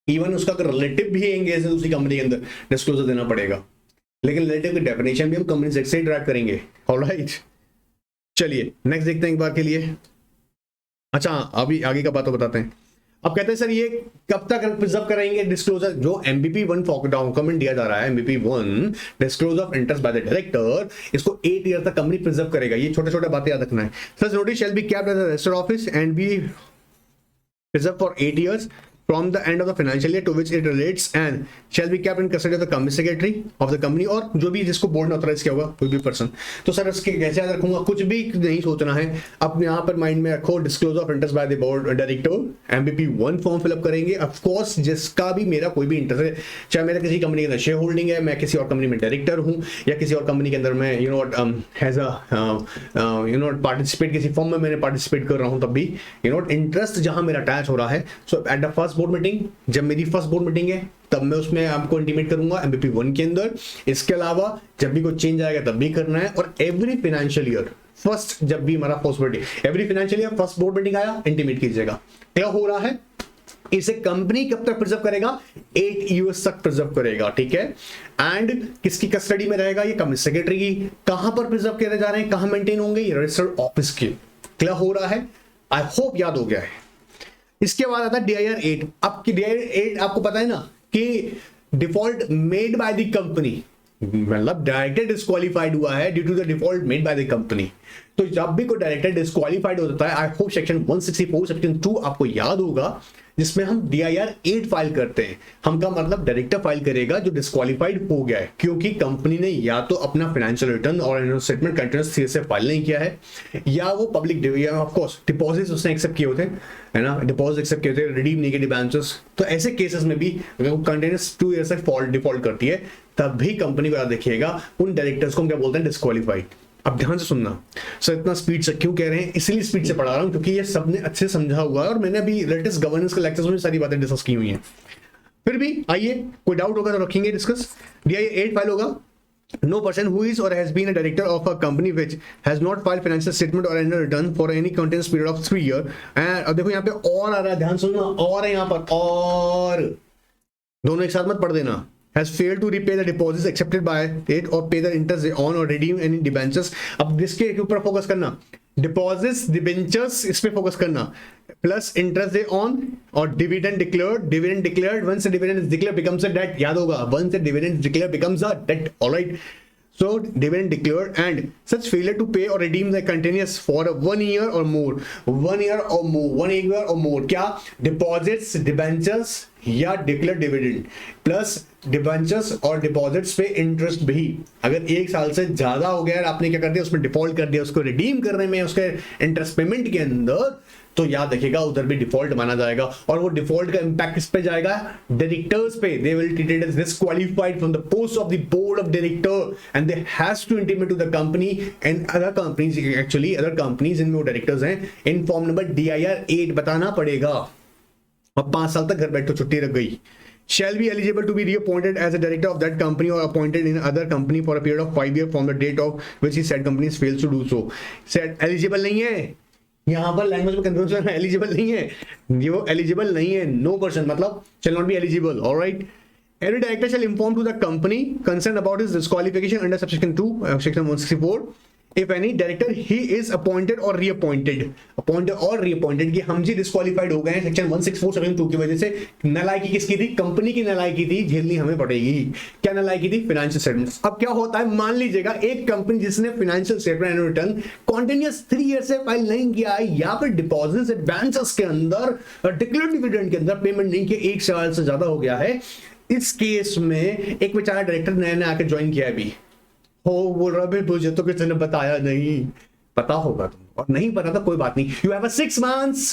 इवन उसका अगर रिलेटिव भी एंगेज है दूसरी कंपनी के अंदर डिस्क्लोजर देना पड़ेगा, लेकिन रिलेटिव की डेफिनेशन भी हम कंपनी से ट्रैक करेंगे। ऑलराइट, चलिए नेक्स्ट देखते हैं एक बार के लिए। अच्छा, अभी आगे का बात तो बताते हैं। अब कहते हैं सर ये कब तक प्रिजर्व करेंगे डिस्क्लोजर? जो MBP 1 डॉक्यूमेंट दिया जा रहा है, MBP 1 disclosure of interest by the director, इसको 8 ईयर तक कंपनी प्रिजर्व करेगा। ये छोटे छोटे बातें याद रखना है। Sir notice shall be kept at the register office and be preserve for 8 years from the end of the financial year to which it relates and shall be kept in custody of the company secretary of the company, और जो भी जिसको board ने authorise किया होगा कोई भी person. तो सर इसके कैसे याद रखूंगा? कुछ भी नहीं सोचना है, अब यहाँ पर माइंड में रखो disclose of interest by the board director. MBP 1 form fill up करेंगे। ऑफ कोर्स जिसका भी मेरा कोई भी इंटरेस्ट है, चाहे मेरा किसी कंपनी के अंदर शेयर होल्डिंग है, मैं किसी और कंपनी में डायरेक्टर हूँ, या किसी और कंपनी के अंदर मैं हैज अ पार्टिसिपेट किसी फॉर्म में मैंने पार्टिसिपेट कर रहा हूँ, तब भी इंटरेस्ट जहां मेरा अटैच हो रहा है। So at the first board meeting, जब मेरी फर्स्ट बोर्ड मीटिंग है तब मैं उसमें आपको इंटीमेट करूंगा MBP 1 के अंदर। इसके अलावा जब भी कोई चेंज आएगा तब भी करना है। और एवरी फाइनेंशियल ईयर फर्स्ट, जब भी हमारा first board every financial year first board meeting आया, इंटीमेट कीजिएगा। क्या हो रहा है? इसे कंपनी कब तक प्रिजर्व करेगा? 8 years तक प्रिजर्व करेगा। ठीक है, एंड किसकी कस्टडी में रहेगा? ये कंपनी सेक्रेटरी की। कहां पर प्रिजर्व किए जा रहे हैं, कहां मेंटेन होंगे? ये रजिस्टर्ड ऑफिस के। क्लियर हो रहा है? आई होप याद हो गया है। इसके बाद आता है DIR 8। अब DIR 8 आपको पता है ना कि default made by the company, मतलब डायरेक्टर डिस्क्वालीफाइड हुआ है due to the default made by the company. तो जब भी कोई डायरेक्टर डिस्क्वालीफाइड हो जाता है, आई होप सेक्शन 164 सेक्शन 2 आपको याद होगा, जिसमें हम DIR 8 फाइल करते हैं। हम का मतलब डायरेक्टर फाइल करेगा जो डिस्क्वालीफाइड हो गया है, क्योंकि कंपनी ने या तो अपना फाइनेंशियल रिटर्न और स्टेटमेंट कंटिन्यूअस से फाइल नहीं किया है, या वो पब्लिक ऑफ कोर्स डिपॉजिट्स उसने एक्सेप्ट किए होते, है ना, डिपॉजिट एक्सेप्ट किए थे, रिडीम नहीं किए डिबेंचर्स। तो ऐसे केसेस में भी अगर वो कंटिन्यूअस 2 years तक डिफॉल्ट करती है, तब भी कंपनी को याद देखिएगा उन डायरेक्टर्स को हम क्या बोलते हैं? डिस्क्वालीफाइड। अब ध्यान से सुनना सर, इतना स्पीड से क्यों कह रहे हैं? इसलिए स्पीड से पढ़ा रहा हूं क्योंकि ये सबने अच्छे से समझा हुआ है और मैंने अभी लेटेस्ट गवर्नेंस के लेक्चर्स में सारी बातें डिस्कस की हुई हैं। फिर भी आइए, कोई डाउट होगा तो रखेंगे डिस्कस। DIR 8 फाइल होगा। No person who is or has been a director of a company which has not filed financial statement or annual return for any continuous period of 3 years, and अब देखो यहाँ पे और आ रहा है, ध्यान सुनना, और है यहाँ पर, और दोनों एक साथ मत पढ़ देना। has failed to repay the deposits accepted by it or pay the interest on or redeem any debentures। अब इसके ऊपर फोकस करना, डिपॉजिट्स डिबेंचर्स इस पे फोकस करना, प्लस इंटरेस्ट दे ऑन और dividend declared once dividend is declared becomes a debt. याद होगा, once dividend declared becomes a debt. Alright, so dividend declared and such failure to pay or redeem the continuous for 1 year or more, 1 year or more, 1 year or more, क्या deposits debentures या declare dividend plus debentures और deposits पे interest भी। अगर 1 साल से ज्यादा हो गया और आपने क्या कर दिया, उसमें डिफॉल्ट कर दिया, उसको रिडीम करने में, उसके इंटरेस्ट पेमेंट के अंदर, तो याद रखिएगा उधर भी डिफॉल्ट माना जाएगा। और वो डिफॉल्ट का इंपैक्ट किस पे जाएगा, डायरेक्टर्स पे। They will treated as disqualified from the post of the board of director and they has to intimate to the company and other companies, actually other companies इनमें वो डायरेक्टर्स हैं, in form number DIR 8 बताना पड़ेगा। अब 5 साल तक घर बैठो छुट्टी रख गई। Shall be eligible to be reappointed as a director of that company or appointed in other company for a period of 5 years from the date of which he said companies fails to do so. Said eligible नहीं है, यहाँ पर language में confusion है, eligible नहीं है, ये वो एलिजिबल नहीं है, नो पर्सन मतलब shall not be eligible. All right. Every director shall inform to the company concerned about his disqualification under subsection 2, section 164. If any director he is appointed or reappointed, appointed or reappointed, कि हम जी disqualified हो गए हैं section 164 section 2 की वजह से। नलायकी किसकी थी, कंपनी की नलायकी थी, झेलनी हमें पड़ेगी। क्या नलायकी थी, फाइनेंशियल स्टेटमेंट्स। अब क्या होता है, मान लीजिएगा एक कंपनी जिसने financial statement and return continuous 3 year से फाइल नहीं किया है, या फिर डिपॉजिट्स एडवांसेस के अंदर डिक्लेयर्ड डिविडेंड के अंदर पेमेंट नहीं किया, 1 साल से ज्यादा हो गया है, इस केस में एक बेचारा डायरेक्टर नया नया आके ज्वाइन किया है अभी, हो बोल रहा है मुझे तो किसी ने बताया नहीं, पता होगा तुमको, और नहीं पता तो कोई बात नहीं, यू हैव 6 months,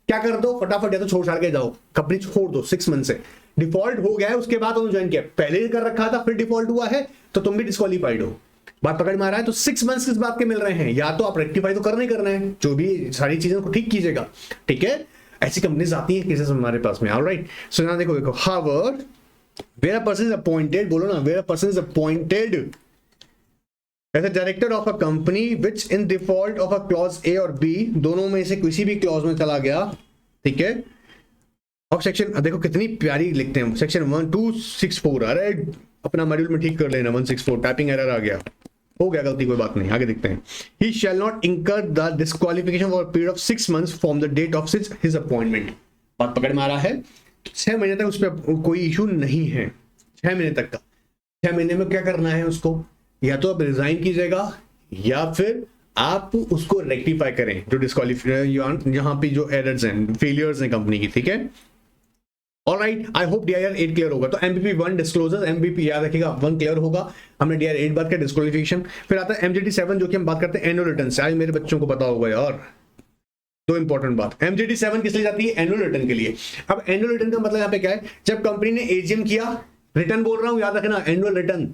क्या कर दो फटाफट, या तो छोड़ छाड़ के जाओ, कंपनी छोड़ दो 6 मंथ से। डिफॉल्ट हो गया है उसके बाद उन्होंने ज्वाइन किया, पहले कर रखा था फिर डिफॉल्ट हुआ है तो तुम भी डिस्क्वालीफाइड हो, बात पकड़ में आ रहा है। तो 6 मंथ्स किस बात के मिल रहे हैं, या तो आप रेक्टिफाई तो करना ही करना है, जो भी सारी चीजों को ठीक कीजिएगा, ठीक है। ऐसी कंपनीज आती हैं केसेस हमारे पास में। ऑलराइट, सो यहां देखो however where a person is appointed, बोलो ना, where a person is appointed as a director of a company which in default of a clause A और B, दोनों में से किसी भी क्लॉज में चला गया, ठीक है। अब सेक्शन देखो कितनी प्यारी लिखते हैं, सेक्शन 1264, अरे अपना मॉड्यूल में ठीक कर लेना, 164 टाइपिंग एरर आ गया, हो गया गलती, कोई बात नहीं, आगे देखते हैं। He shall not incur the disqualification for a period of 6 months from the date of his appointment. बात पकड़ में आ रहा है, 6 महीने तक उस पर कोई इशू नहीं है, 6 महीने तक का। 6 महीने में क्या करना है उसको, या तो आप रिजाइन कीजिएगा या फिर आप उसको रेक्टिफाई करें, जो डिस्क्वालीफाई यहाँ पे जो एरर्स हैं, फेलियर्स हैं कंपनी की, ठीक है। Alright, I hope DIR 8 clear होगा। तो MBP 1 डिस्क्लोजर, MBP याद रखिएगा 1 क्लियर होगा, हमने DIR 8 बात किया डिस्क्वालिफिकेशन। फिर आता है MJT 7 जो कि हम बात करते हैं एनुअल रिटर्न से, आज मेरे बच्चों को पता होगा यार, दो इंपॉर्टेंट बात। MJT 7 किस लिए जाती है, एनुअल रिटर्न के लिए। अब एनुअल रिटर्न का मतलब यहाँ पे क्या है, जब कंपनी ने AGM किया, रिटर्न बोल रहा हूं याद रखना, एनुअल रिटर्न,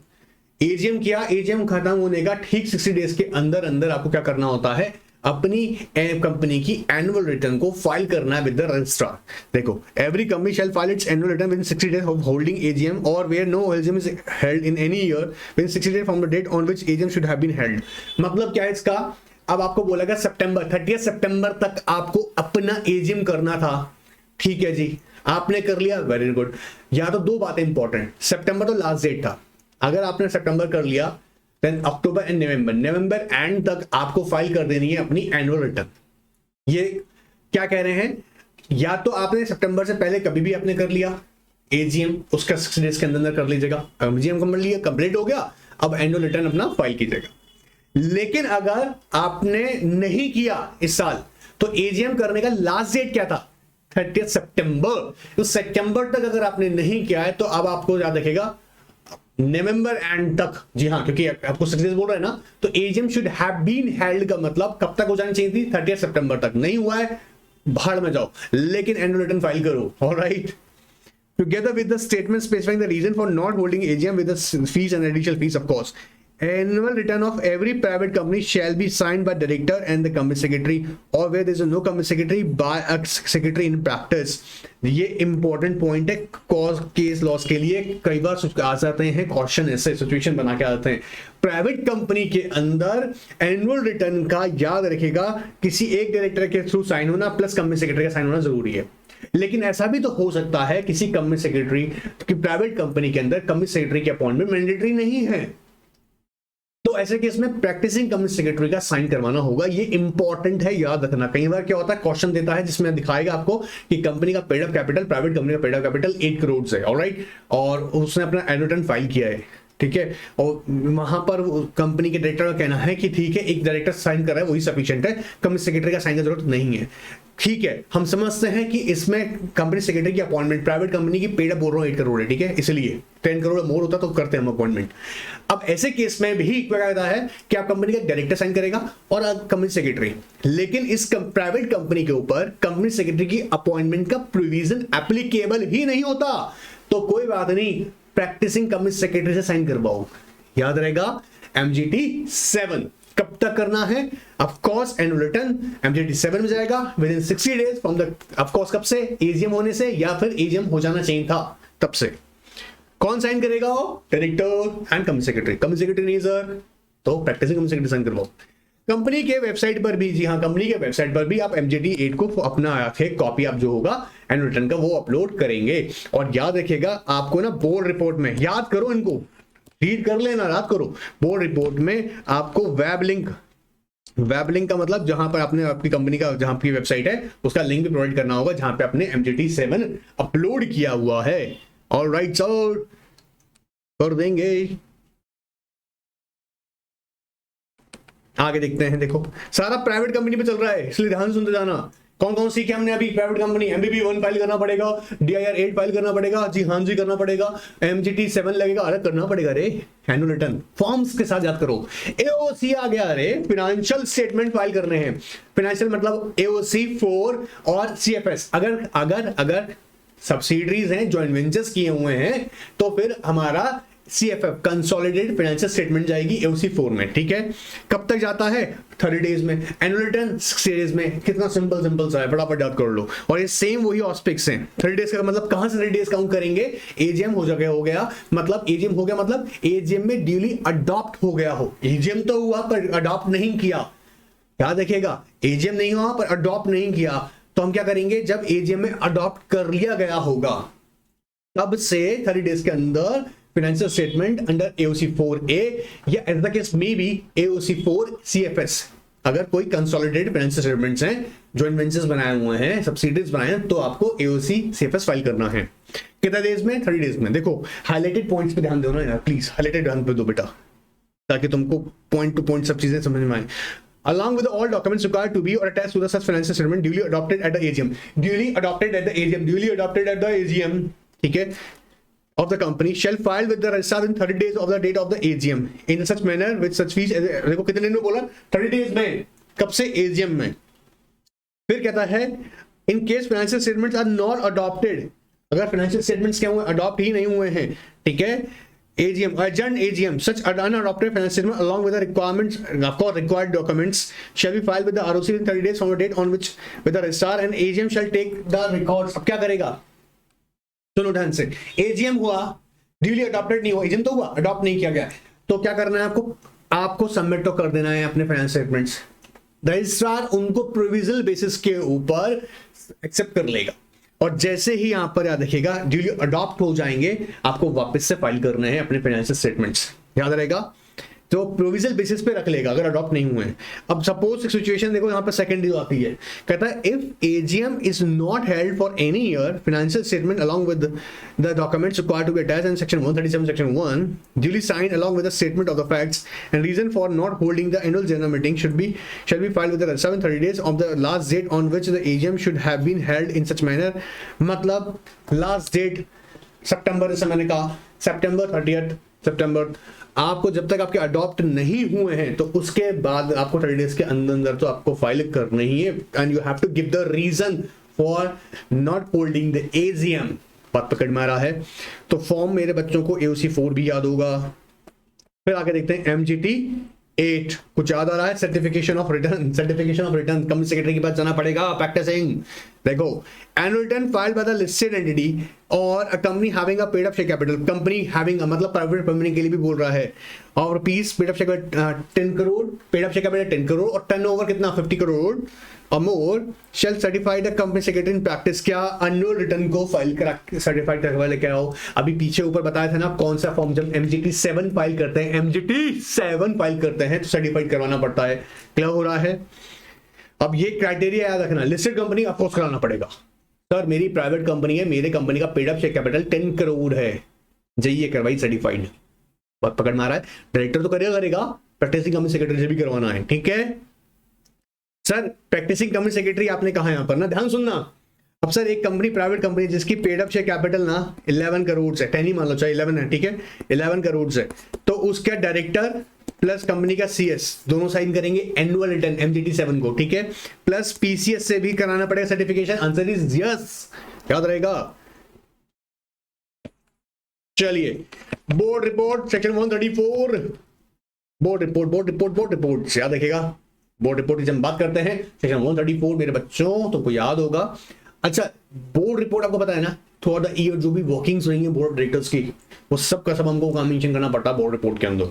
AGM किया, AGM खत्म होने का ठीक 60 डेज के अंदर अंदर आपको क्या करना होता है, अपनी कंपनी की एनुअल रिटर्न को फाइल करना है विद द रजिस्ट्रार। देखो, every company shall file its annual return within 60 days of holding AGM और where no AGM is held in any year within 60 days from the date on which AGM should have been held. मतलब क्या है इसका, अब आपको बोला गया सितंबर 30 सितंबर तक आपको अपना AGM करना था, ठीक है जी, आपने कर लिया, वेरी गुड। या तो 2 बातें इंपॉर्टेंट, सितंबर तो लास्ट डेट था, अगर आपने सितंबर कर लिया देन अक्टूबर एंड नवंबर एंड तक आपको फाइल कर देनी है अपनी एनुअल रिटर्न। ये क्या कह रहे हैं, या तो आपने सितंबर से पहले कभी भी आपने कर लिया AGM, उसका 60 डेज के अंदर कर लीजिएगा, AGM कंप्लीट हो गया, अब एनुअल रिटर्न अपना फाइल कीजिएगा। लेकिन अगर आपने नहीं किया इस साल, तो AGM करने का लास्ट डेट क्या था, 30 सितंबर। तो सितंबर तक अगर आपने नहीं किया है तो अब आपको याद रखेगा नवंबर एंड तक, जी हाँ, क्योंकि आपको 60 डेज बोल रहा है ना, तो AGM should have been held का मतलब कब तक हो जानी चाहिए थी, 30 सितंबर तक। नहीं हुआ है, भाड़ में जाओ, लेकिन एनुअल रिटर्न फाइल करो। Alright, together with the statement specifying the reason for not holding AGM with the fees and additional fees, of course. Annual return of every private company shall be signed by director and the company secretary, or where there is no company secretary, by a secretary in practice. ये important point है cause case loss के लिए, कई बार आ जाते हैं question, ऐसे situation बना के आते हैं। प्राइवेट कंपनी के अंदर एनुअल रिटर्न का याद रखेगा किसी एक डायरेक्टर के थ्रू साइन होना प्लस कंपनी सेक्रेटरी का साइन होना जरूरी है। लेकिन ऐसा भी तो हो सकता है किसी कंपनी सेक्रेटरी की, प्राइवेट कंपनी के अंदर कंपनी सेक्रेटरी की अपॉइंटमेंट मैंडेटरी नहीं है, तो ऐसे केस में प्रैक्टिसिंग कंपनी सेक्रेटरी का साइन करवाना होगा। ये इंपॉर्टेंट है, याद रखना। कई बार क्या होता है, क्वेश्चन देता है जिसमें दिखाएगा आपको कि कंपनी का paid up capital, private company का पेड अप कैपिटल 8 करोड़ है, ऑलराइट, और उसने अपना एनुअल रिटर्न फाइल किया है, ठीक है, और वहां पर कंपनी के डायरेक्टर का कहना है कि ठीक है, एक डायरेक्टर साइन कर रहा है वही सफिशिएंट है, कंपनी सेक्रेटरी का साइन की जरूरत नहीं है। ठीक है, हम समझते हैं कि इसमें कंपनी सेक्रेटरी की अपॉइंटमेंट, प्राइवेट कंपनी की पेड बोल रहा हूँ 8 करोड़ है, ठीक है, इसलिए 10 करोड़ मोर होता तो करते हैं हम अपॉइंटमेंट। अब ऐसे केस में भी क्या कहता है कि आप कंपनी का डायरेक्टर साइन करेगा और कंपनी सेक्रेटरी, लेकिन इस प्राइवेट कंपनी के ऊपर कंपनी सेक्रेटरी की अपॉइंटमेंट का प्रोविजन एप्लीकेबल ही नहीं होता, तो कोई बात नहीं, प्रैक्टिसिंग कंपनी सेक्रेटरी से साइन करवाओ। याद रहेगा MGT 7 कब तक करना है? Of course annual return MGT 7 में जाएगा with in 60 days from the, of course कब से? एजीएम होने से, या फिर एजीएम हो जाना चाहिए था तब से। कौन साइन करेगा? Director and company secretary. Company secretary नहीं सर, तो प्रैक्टिसिंग कंपनी सेक्रेटरी साइन करवाओ। कंपनी के वेबसाइट पर भी, जी हाँ, कंपनी के वेबसाइट पर भी आप MGT 8 को अपना कॉपी आप जो होगा एनुअल रिटर्न का वो अपलोड करेंगे। और याद रखिएगा आपको ना बोर्ड रिपोर्ट में, याद करो इनको, रीड कर लेना, याद करो, बोर्ड रिपोर्ट में आपको वेब लिंक का मतलब जहां पर आपने आपकी कंपनी का, जहां आपकी वेबसाइट है उसका लिंक भी प्रोवाइड करना होगा जहां पे आपने MGT 7 अपलोड किया हुआ है। ऑलराइट सर, कर देंगे। आगे देखते हैं, देखो सारा प्राइवेट कंपनी पे चल रहा है, इसलिए ध्यान से सुनते जाना। कौन कौन सीखे हमने अभी? प्राइवेट कंपनी MBP 1 फाइल करना पड़ेगा, DIR 8 फाइल करना पड़ेगा, जी हाँ जी करना पड़ेगा, MGT 7 लगेगा, अलग करना पड़ेगा रे, एनुअल रिटर्न फॉर्म्स के साथ याद करो। AOC आ गया रे, फिनेंशियल स्टेटमेंट फाइल करने हैं। फिनेंशियल मतलब AOC 4 और CFS। अगर सब्सिडरीज हैं, जॉइंट वेंचर्स किए हुए हैं, तो फिर हमारा CFF कंसोलिडेटेड फाइनेंशियल स्टेटमेंट जाएगी AOC 4 में, ठीक है। कब तक जाता है? 30 डेज में। एनुअल रिटर्न 60 डेज में। कितना सिंपल सा है, फटाफट याद कर लो। और ये सेम वही ऑस्पेक्ट्स हैं। 30 डेज का मतलब कहां से 30 डेज काउंट करेंगे? AGM हो गया मतलब AGM हो गया मतलब AGM में ड्यूली अडॉप्ट हो गया हो। AGM तो हुआ पर अडॉप्ट नहीं किया, याद रखिएगा, AGM नहीं हुआ पर अडॉप्ट नहीं किया, तो हम क्या करेंगे? जब AGM में अडॉप्ट कर लिया गया होगा तब से 30 डेज के अंदर financial statement under AOC 4A या as the case may be AOC 4 CFS, अगर कोई कंसोलिडेटेड फाइनेंशियल स्टेटमेंट्स हैं, जॉइंट वेंचर्स बनाए हुए हैं, सब्सिडीज बनाए हैं, तो आपको AOC CFS फाइल करना है। कितने डेज में? 30 डेज में। देखो हाईलाइटेड पॉइंट्स पे ध्यान दो ना यार, प्लीज हाईलाइटेड ध्यान पे दो बेटा, ताकि तुमको पॉइंट टू पॉइंट सब चीजें समझ में आए। Along with all documents required to be or attached to the such financial statement duly adopted at the AGM, duly adopted at the AGM, ठीक है, of the company shall file with the registrar in 30 days of the date of the AGM in such manner with such fees। देखो कितने दिन में बोला? 30 days में। कब से? AGM में। फिर कहता है in case financial statements are not adopted, अगर financial statements क्या हुए? अडॉप्ट ही नहीं हुए हैं, ठीक है, AGM, adjourned AGM, such unadopted financial statement along with the requirements, of course required documents shall be filed with the ROC in 30 days from the date on which with the registrar and AGM shall take the records। अब क्या करेगा? सुनो ध्यान से, AGM हुआ, duly adopted नहीं हुआ, AGM तो हुआ, अडॉप्ट नहीं किया गया, तो क्या करना है आपको सबमिट तो कर देना है अपने फाइनेंशियल स्टेटमेंट्स। रजिस्ट्रार उनको प्रोविजनल बेसिस के ऊपर एक्सेप्ट कर लेगा, और जैसे ही यहां पर याद रखिएगा ड्यूली अडॉप्ट हो जाएंगे, आपको वापस से फाइल करने हैं अपने फाइनेंशियल स्टेटमेंट्स, याद रहेगा, तो प्रोविजनल बेसिस पे रख लेगा अगर अडॉप्ट नहीं हुए। अब सपोज सिचुएशन देखो, यहां पर सेकंड आती है, कहता है if AGM is not held for any year, financial statement along with the documents required to be attached in section 137 section 1 duly signed along with the statement of the facts and reason for not holding the annual general meeting shall be filed with the 30 days of the last date on which the AGM should have been held in such manner। मतलब last date सितंबर, जैसे मैंने कहा सितंबर 30 सितंबर, आपको जब तक आपके adopt नहीं हुए हैं तो उसके बाद आपको 30 डेज के अंदर तो आपको फाइल करना ही है, and you have to give the reason for not holding the AGM। बात पकड़ में आ रहा है? तो फॉर्म मेरे बच्चों को AOC 4 भी याद होगा। फिर आगे देखते हैं MGT 8, कुछ याद आ रहा है? Certification of return company secretary के पास जाना पड़ेगा, प्रैक्टिसिंग। देखो annual return filed by the listed entity और a company having a paid up share capital, company having मतलब प्राइवेट कंपनी के लिए भी बोल रहा है, और rupees paid up share capital 10 crore, paid up share capital 10 crore और टर्नओवर कितना? 50 करोड़ और more, shall certify the company secretary in practice, क्या एनुअल रिटर्न को फाइल करा सर्टिफाइड करवा लेके आओ। अभी पीछे ऊपर बताया था ना कौन सा फॉर्म, जब MGT 7 फाइल करते हैं, MGT 7 फाइल करते हैं तो सर्टिफाइड करवाना पड़ता है। क्लियर हो रहा है? अब ये क्राइटेरिया याद रखना, लिस्टेड कंपनी अफकोर्स कराना पड़ेगा। सर मेरी प्राइवेट कंपनी है, मेरे कंपनी का paid up share capital 10 crore है, जाइए करवाई सर्टिफाइड। बात पकड़ में आ रहा है? डायरेक्टर तो करेगा, प्रैक्टिसिंग कंपनी सेक्रेटरी से भी करवाना है, ठीक है। सर प्रैक्टिसिंग कंपनी सेक्रेटरी आपने कहा यहां पर ना, ध्यान सुनना। अब सर एक कंपनी, प्राइवेट कंपनी जिसकी पेड अप शेयर कैपिटल ना 11 करोड़ है, 10 ही मान लो, चाहे 11 है, ठीक है, 11 करोड़ है, तो उसका डायरेक्टर प्लस कंपनी का सीएस दोनों साइन करेंगे एनुअल रिटर्न MGT 7 को, ठीक है, प्लस पीसीएस से भी कराना पड़ेगा सर्टिफिकेशन। आंसर इज यस, याद रहेगा। चलिए board report section 134, board report याद रखेगा। बोर्ड रिपोर्ट की जब बात करते हैं सेक्शन 134 मेरे बच्चों तो कोई याद होगा। अच्छा बोर्ड रिपोर्ट आपको पता है ना, थ्रू द ईयर जो भी वर्किंग्स रहेंगे बोर्ड डायरेक्टर्स की, वो सब का सब हमको काम मेंशन करना पड़ता है बोर्ड रिपोर्ट के अंदर,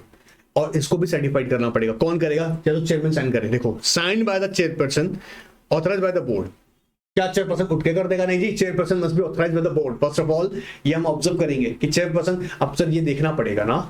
और इसको भी सर्टिफाइड करना पड़ेगा। कौन करेगा? या तो चेयरमैन साइन करे, देखो signed by the chairperson authorise by the board. क्या चेयरपर्सन उठ के कर देगा? नहीं जी, chairperson must be authorised by the board. First of all ये हम ऑब्जर्व करेंगे कि चेयरपर्सन, अब सर ये देखना पड़ेगा ना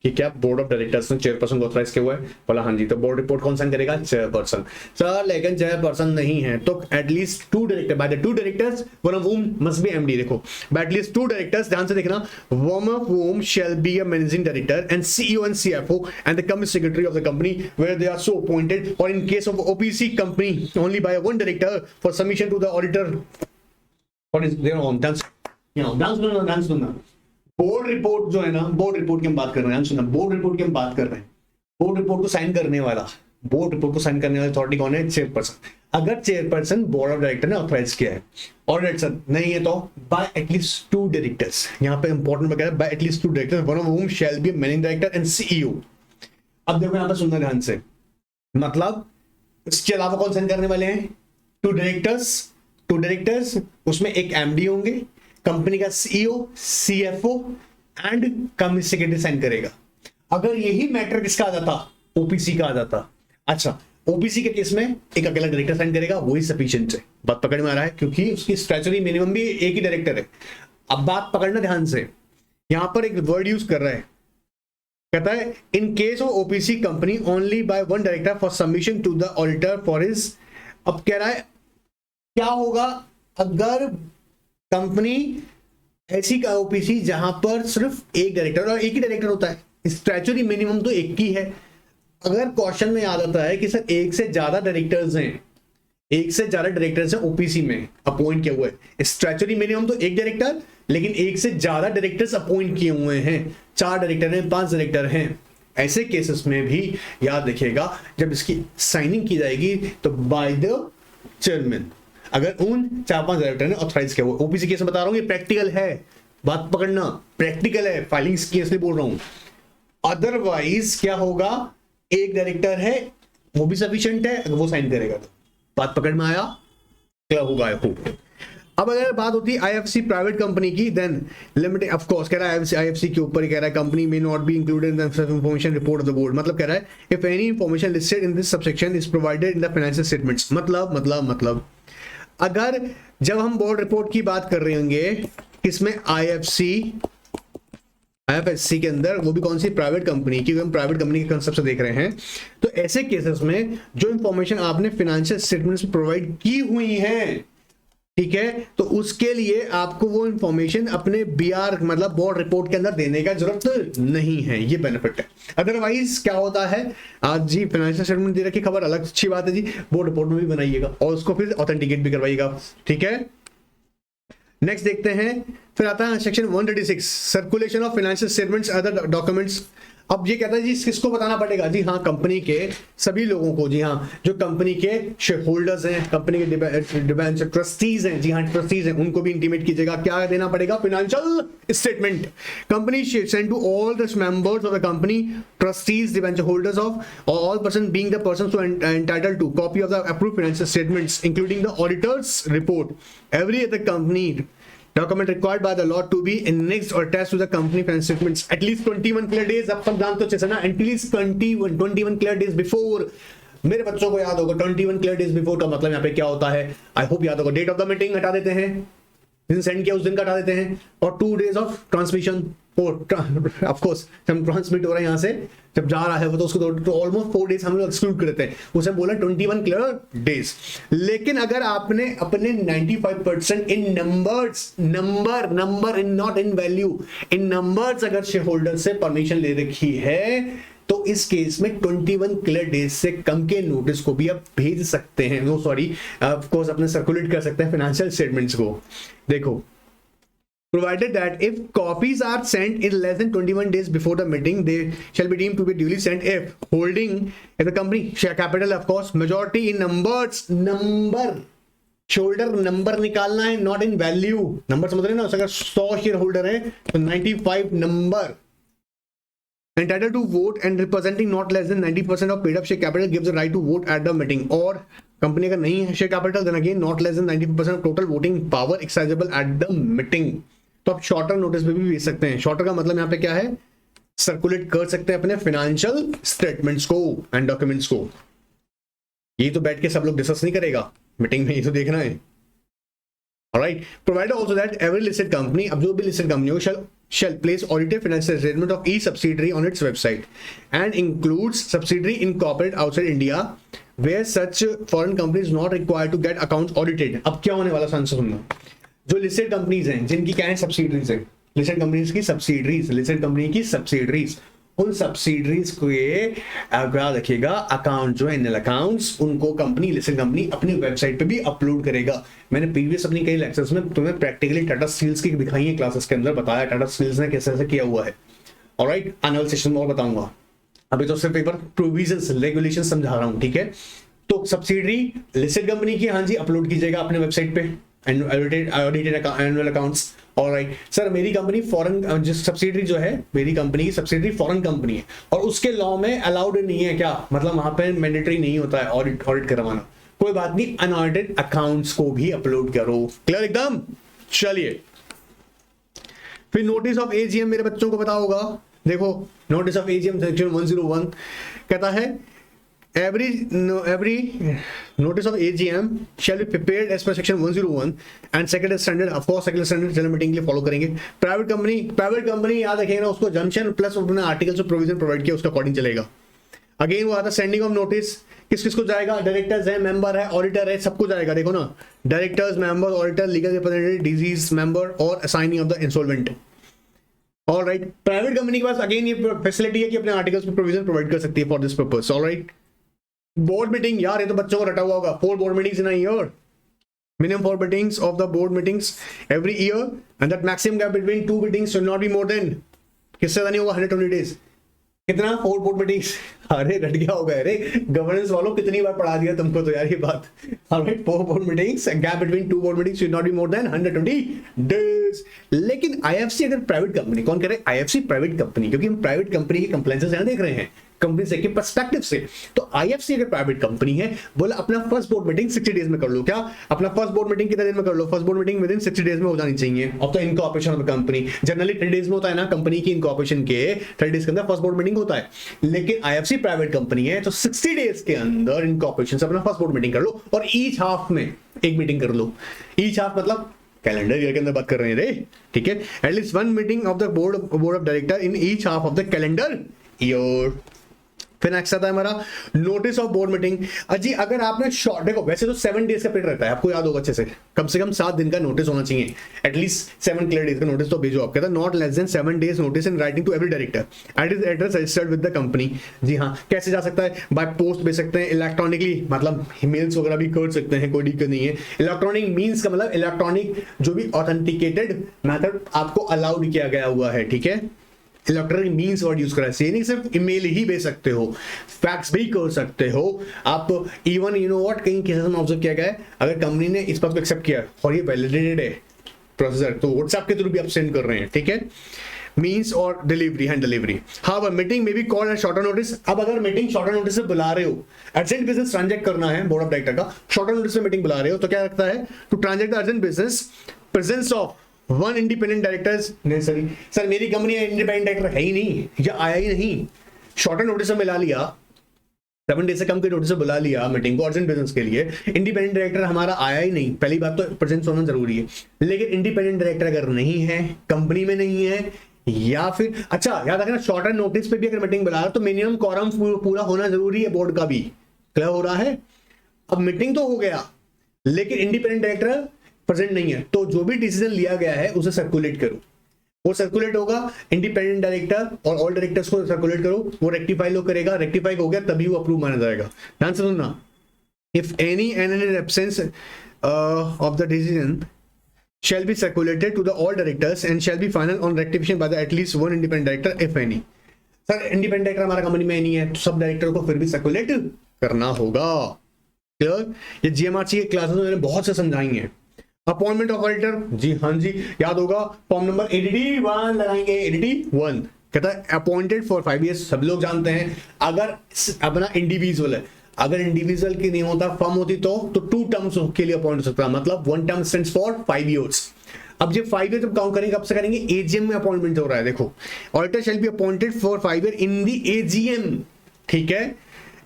कि क्या बोर्ड ऑफ डायरेक्टर्स ने चेयरपर्सन को ऑथराइज किया हुआ है? बोला हाँ जी, तो बोर्ड रिपोर्ट कौन साइन करेगा? चेयरपर्सन। सर लेकिन चेयरपर्सन नहीं है तो at least 2 director, by the 2 directors one of whom must be MD। देखो बाय एटलीस्ट 2 डायरेक्टर्स, ध्यान से देखना, one of whom shall be a managing director and CEO and CFO and the company secretary of the company where they are so appointed, or in case of OPC company only by one director for submission to the auditor what is their own dance सुनना। Board report जो है ना, board report की हम बात कर रहे हैं, सुना, बोर्ड रिपोर्ट की हम बात कर रहे हैं। बोर्ड रिपोर्ट को साइन करने वाला, बोर्ड रिपोर्ट को साइन करने वाला अथॉरिटी कौन है? चेयरपर्सन। अगर चेयरपर्सन बोर्ड ऑफ डायरेक्टर ने ऑथराइज किया है, और डायरेक्टर नहीं है तो बाय एटलीस्ट 2 डायरेक्टर्स, यहां पे इंपॉर्टेंट वगैरह, bye at least 2 directors one of whom shall be managing director and CEO। अब देखो यहां पे सुनना ध्यान से, मतलब इसके अलावा कौन साइन करने वाले हैं? 2 डायरेक्टर्स, उसमें एक MD होंगे, कंपनी का CEO, CFO and company secretary sign करेगा। अगर यही मैटर किसका आ जाता? OPC का आ जाता। अच्छा OPC के केस में एक अकेला डायरेक्टर साइन करेगा, वही सफिशिएंट है। बात पकड़ में आ रहा है? क्योंकि उसकी स्टैच्यूटरी मिनिमम भी एक ही डायरेक्टर है। अब बात पकड़ना ध्यान से, यहां पर एक वर्ड यूज कर रहा है, कहता है in case of OPC company only by one director for submission to the auditor for his. अब कह रहा है क्या होगा अगर कंपनी ऐसी का OPC जहां पर सिर्फ एक डायरेक्टर, और एक ही डायरेक्टर होता है, स्टैच्यूटरी मिनिमम तो एक ही है। अगर क्वेश्चन में याद आता है कि सर एक से ज्यादा डायरेक्टर्स हैं, एक से ज्यादा डायरेक्टर्स हैं OPC में अपॉइंट किए हुए, स्टैच्यूटरी मिनिमम तो एक डायरेक्टर, लेकिन एक से ज्यादा डायरेक्टर्स अपॉइंट किए हुए हैं, 4 डायरेक्टर हैं, 5 डायरेक्टर हैं, ऐसे केसेस में भी याद रखिएगा जब इसकी साइनिंग की जाएगी तो बाय द चेयरमैन, अगर उन 4-5 डायरेक्टर ने ऑथराइज किया हुआ। OPC केस में बता रहा हूं ये प्रैक्टिकल है, बात पकड़ना, प्रैक्टिकल है, फाइलिंग्स केस लिए बोल रहा हूं। अदरवाइज क्या होगा, एक डायरेक्टर है वो भी सफिशिएंट है, अगर वो साइन करेगा तो। बात पकड़ में आया? क्या होगा? अब अगर बात होती है IFC प्राइवेट कंपनी की, देन लिमिटेड ऑफ कोर्स कह रहा है IFC के ऊपर ही कह रहा है कंपनी में not be included in the information report of the board. मतलब कह रहा है if any information listed in this subsection is provided in the financial statements. मतलब अगर जब हम बोर्ड रिपोर्ट की बात कर रहे होंगे किसमें, IFSC के अंदर, वो भी कौन सी? प्राइवेट कंपनी की, हम प्राइवेट कंपनी के कंसेप्ट से देख रहे हैं, तो ऐसे केसेस में जो इंफॉर्मेशन आपने फाइनेंशियल स्टेटमेंट्स में प्रोवाइड की हुई है, ठीक है, तो उसके लिए आपको वो इंफॉर्मेशन अपने BR मतलब बोर्ड रिपोर्ट के अंदर देने का जरूरत नहीं है, ये बेनिफिट है। अदरवाइज क्या होता है, आज जी फाइनेंशियल स्टेटमेंट दे रखी, खबर अलग अच्छी बात है जी, बोर्ड रिपोर्ट में भी बनाइएगा और उसको फिर ऑथेंटिकेट भी करवाइएगा, ठीक है। नेक्स्ट देखते हैं, फिर आता है section 136 circulation of financial statements other documents. अब ये कहता है जी किसको बताना पड़ेगा? जी हाँ, कंपनी के सभी लोगों को, जी हाँ, जो कंपनी के शेयर होल्डर्स हैं, कंपनी के ट्रस्टीज हैं, जी हाँ ट्रस्टीज हैं, उनको भी इंटीमेट कीजिएगा। क्या देना पड़ेगा? Financial statement. Company send to all the members of the company, trustees, debenture holders of all person being the person so entitled to copy of the approved financial statements including the auditors report every other company document required by the law to be annexed or attached to the company financial statements at least 21 clear days। अब सब जानते हो अच्छे से ना, at least 21 clear days before। मेरे बच्चों को याद होगा 21 clear days before का मतलब यहाँ पे क्या होता है, आई होप याद होगा। डेट ऑफ द मीटिंग हटा देते हैं, जिन सेंड किया उस दिन का हटा देते हैं, और 2 days of transmission, of course जब ट्रांसमिट हो रहा है यहाँ से, जब जा रहा है वो, तो उसको तो ऑलमोस्ट 4 days हम लोग एक्सक्लूड कर देते हैं, उसे बोला 21 क्लियर डेज। लेकिन अगर आपने अपने 95% in numbers, number in not in value, in numbers अगर शेयर होल्डर से परमिशन ले रखी है, तो इस केस में 21 क्लियर डेज से कम के नोटिस को भी आप भेज सकते हैं, नो सॉरी ऑफ कोर्स अपने सर्कुलेट कर सकते हैं फाइनेंशियल स्टेटमेंट्स को। देखो, provided that if copies are sent in less than 21 days before the meeting, they shall be deemed to be duly sent if holding if the company share capital, of course majority in numbers, number shoulder number निकालना है, not in value. Number समझ रहे हैं ना, अगर 100 share holder है तो 95 number. entitled to vote and representing not less than 90% of paid up share capital gives the right to vote at the meeting, और कंपनी अगर नहीं है share capital then again not less than 90% of total voting power exercisable at the meeting. तो आप shorter notice पे भी भेज सकते हैं। शॉर्टर का मतलब यहाँ पे क्या है, सर्कुलेट कर सकते हैं अपने फाइनेंशियल स्टेटमेंट्स को एंड डॉक्यूमेंट्स को। ये तो बैठ के सब लोग डिस्कस नहीं करेगा मीटिंग में, ये तो देखना है। Alright, provided also that every listed company, अब जो भी listed company हो, shall place audited financial statement of each subsidiary on its website and includes subsidiary incorporated outside India where such foreign company is not required to get accounts audited। अब क्या होने वाला answer सुनना, जो listed companies हैं जिनकी क्या है subsidiaries है, listed companies की subsidiaries, listed company की subsidiaries, उन सब्सिडरीज को क्या रखेगा, अकाउंट जो है इनल अकाउंट्स, उनको कंपनी लिस्टेड कंपनी अपनी वेबसाइट पे भी अपलोड करेगा। मैंने प्रीवियस अपनी कई लेक्चर्स में तुम्हें प्रैक्टिकली टाटा स्टील्स की दिखाई है क्लासेस के अंदर, बताया टाटा स्टील्स ने कैसे किया हुआ है। ऑलराइट, आने वाले सेशन में और बताऊंगा, अभी तो सिर्फ एक बार प्रोविजंस रेगुलेशन समझा रहा हूं, ठीक है। तो सब्सिडरी लिस्टेड कंपनी की, हाँ जी, अपलोड कीजिएगा अपने वेबसाइट पे audited annual accounts. Alright sir, मेरी कंपनी फॉरेन, जिस सब्सिडरी जो है मेरी कंपनी की सब्सिडरी फॉरेन कंपनी है और उसके लॉ में अलाउड नहीं है, क्या मतलब वहां पे मैंडेटरी नहीं होता है ऑडिट करवाना, कोई बात नहीं, अनऑडिटेड अकाउंट्स को भी अपलोड करो। क्लियर एकदम। चलिए फिर नोटिस ऑफ एजीएम मेरे बच्चों को पता होगा। देखो नोटिस ऑफ एजीएम सेक्शन 101 कहता है every notice of AGM shall be prepared as per section 101 and secretary standard, of course secretary standard general meeting के लिए फॉलो करेंगे। प्राइवेट कंपनी याद रखेंगे ना, उसको जंक्शन प्लस अपने आर्टिकल्स ऑफ प्रोविजन प्रोवाइड किया उसका अकॉर्डिंग चलेगा। अगेन वो आता सेंडिंग ऑफ नोटिस, किस किस को जाएगा, डायरेक्टर्स है, मेंबर है, ऑडिटर है, सबको जाएगा। देखो ना, directors, member, auditor, legal representative, deceased member और assigning of the insolvent. Alright, private company के पास अगेन ये फैसिलिटी है कि अपने आर्टिकल्स में प्रोविजन प्रोवाइड कर सकती है for this purpose. Alright, board meeting, यार ये तो बच्चों को रटा हुआ होगा, 4 board meetings in a year, minimum 4 meetings of the board meetings every year and that maximum gap between 2 meetings should not be more than, किससे ज्यादा नहीं होगा 120 days। कितना 4 board meetings, अरे रट गया होगा, अरे गवर्नेंस वालों कितनी बार पढ़ा दिया तुमको तो यार ये बात। Alright, 4 board meetings, gap between 2 board meetings should not be more than 120 days। लेकिन आईएफसी अगर प्राइवेट कंपनी, कौन कह रहे हैं, आईएफसी प्राइवेट कंपनी, क्योंकि हम प्राइवेट कंपनी की कंप्लायंसेस यहां देख रहे हैं कंपनी से के पर्सपेक्टिव से। तो आईएफसी अगर प्राइवेट कंपनी है, बोला अपना फर्स्ट बोर्ड मीटिंग 60 डेज में कर लो। क्या अपना फर्स्ट बोर्ड मीटिंग कितने दिन में कर लो, first board meeting within 60 days में हो जानी चाहिए। अब तो incorporation of the company generally 30 days में होता है ना, कंपनी की इनकॉर्पोरेशन के 30 डेज के अंदर फर्स्ट बोर्ड मीटिंग होता है। लेकिन आईएफसी प्राइवेट कंपनी है तो 60 डेज के अंदर इनकॉर्पोरेशन से अपना फर्स्ट बोर्ड मीटिंग कर लो और ईच हाफ में एक मीटिंग कर लो। ईच हाफ मतलब कैलेंडर ईयर के अंदर बात कर रहे हैं रे, ठीक है। At least 1 meeting of the board of director in each half of the calendar year. फिर नेक्स्ट आता है हमारा नोटिस ऑफ बोर्ड मीटिंग। अजी अगर आपने शॉर्ट, देखो वैसे तो 7 डेज का पीरियड रहता है, आपको याद होगा अच्छे से, कम से कम 7 दिन का नोटिस होना चाहिए, एटलीस्ट 7 क्लियर डेज का नोटिस तो भेजो। आप कहता है not less than 7 days notice in writing to every director at his address registered with the company. जी हाँ, कैसे जा सकता है, बाय पोस्ट भेज सकते हैं, इलेक्ट्रॉनिकली मतलब ईमेल्स वगैरह भी कर सकते हैं, कोई दिक्कत नहीं है। इलेक्ट्रॉनिक मींस का मतलब इलेक्ट्रॉनिक जो भी ऑथेंटिकेटेड मेथड आपको अलाउड किया गया हुआ है, ठीक है। इलेक्ट्रॉनिक मीन्स वर्ड यूज करा है, नहीं सिर्फ ईमेल ही भेज सकते हो, फैक्स भी कर सकते हो आप। इवन यू नो व्हाट, कहीं केसेस में ऑब्जर्व किया गया है, अगर कंपनी ने इस बात को एक्सेप्ट किया और ये वैलिडेटेड है प्रोसेसर, तो व्हाट्सएप के थ्रू भी आप सेंड कर रहे हैं, ठीक है। मीन्स और डिलीवरी, हैंड डिलीवरी। हाँ, मीटिंग में भी कॉल एंड शॉर्टर नोटिस। अब अगर मीटिंग शॉर्टर नोटिस से बुला रहे हो, अर्जेंट बिजनेस ट्रांजैक्ट करना है बोर्ड ऑफ डायरेक्टर का, शॉर्टर नोटिस में मीटिंग बुला रहे हो तो क्या लगता है, to transact the urgent business presence of 1 independent directors necessary. Sir मेरी कंपनी इंडिपेंडेंट डायरेक्टर है ही नहीं या आया ही नहीं, शॉर्टर नोटिस में मिला लिया, 7 डेज से कम के नोटिस से बुला लिया मीटिंग को अर्जेंट बिजनेस के लिए, इंडिपेंडेंट डायरेक्टर हमारा आया ही नहीं। पहली बात तो प्रेजेंस होना जरूरी है, लेकिन इंडिपेंडेंट डायरेक्टर अगर नहीं है, कंपनी में नहीं है, या फिर अच्छा याद रखना शॉर्टर नोटिस पे भी अगर मीटिंग बुला रहा तो मिनिमम क्वारम पूरा होना जरूरी है बोर्ड का भी। क्लियर हो रहा है। अब मीटिंग तो हो गया लेकिन इंडिपेंडेंट डायरेक्टर प्रेजेंट नहीं है, तो जो भी डिसीजन लिया गया है उसे सर्कुलेट करो। वो सर्कुलेट होगा, इंडिपेंडेंट डायरेक्टर और ऑल डायरेक्टर्स को सर्कुलेट करो, वो रेक्टिफाई लो करेगा, रेक्टिफाई हो गया तभी वो अप्रूव माना जाएगा। ध्यान से सुनना, if any and in absence of the decision shall be circulated to the all directors and shall be final on rectification by the at least one independent director if any। Sir independent director हमारा company में नहीं है तो सब director को फिर भी circulate करना होगा। क्लियर? ये जीएमआरसी के क्लासेस में मैंने बहुत से समझाई हैं। अपॉइंटमेंट ऑफ ऑडिटर, जी हाँ जी याद होगा, फॉर्म नंबर एडीटी 1 लगाएंगे। एडीटी 1 कहता है अपॉइंटेड फॉर 5 years, सब लोग जानते हैं। अगर अपना इंडिविजुअल है, अगर इंडिविजुअल की नहीं होता फर्म होती तो 2 टर्म्स के लिए अपॉइंट हो सकता है, मतलब 1 टर्म स्टैंड्स फॉर 5 years। अब जब 5 years जब काउंट करेंगे कब से करेंगे, एजीएम में अपॉइंटमेंट हो रहा है। देखो auditor shall be appointed for 5 years in the AGM, ठीक है,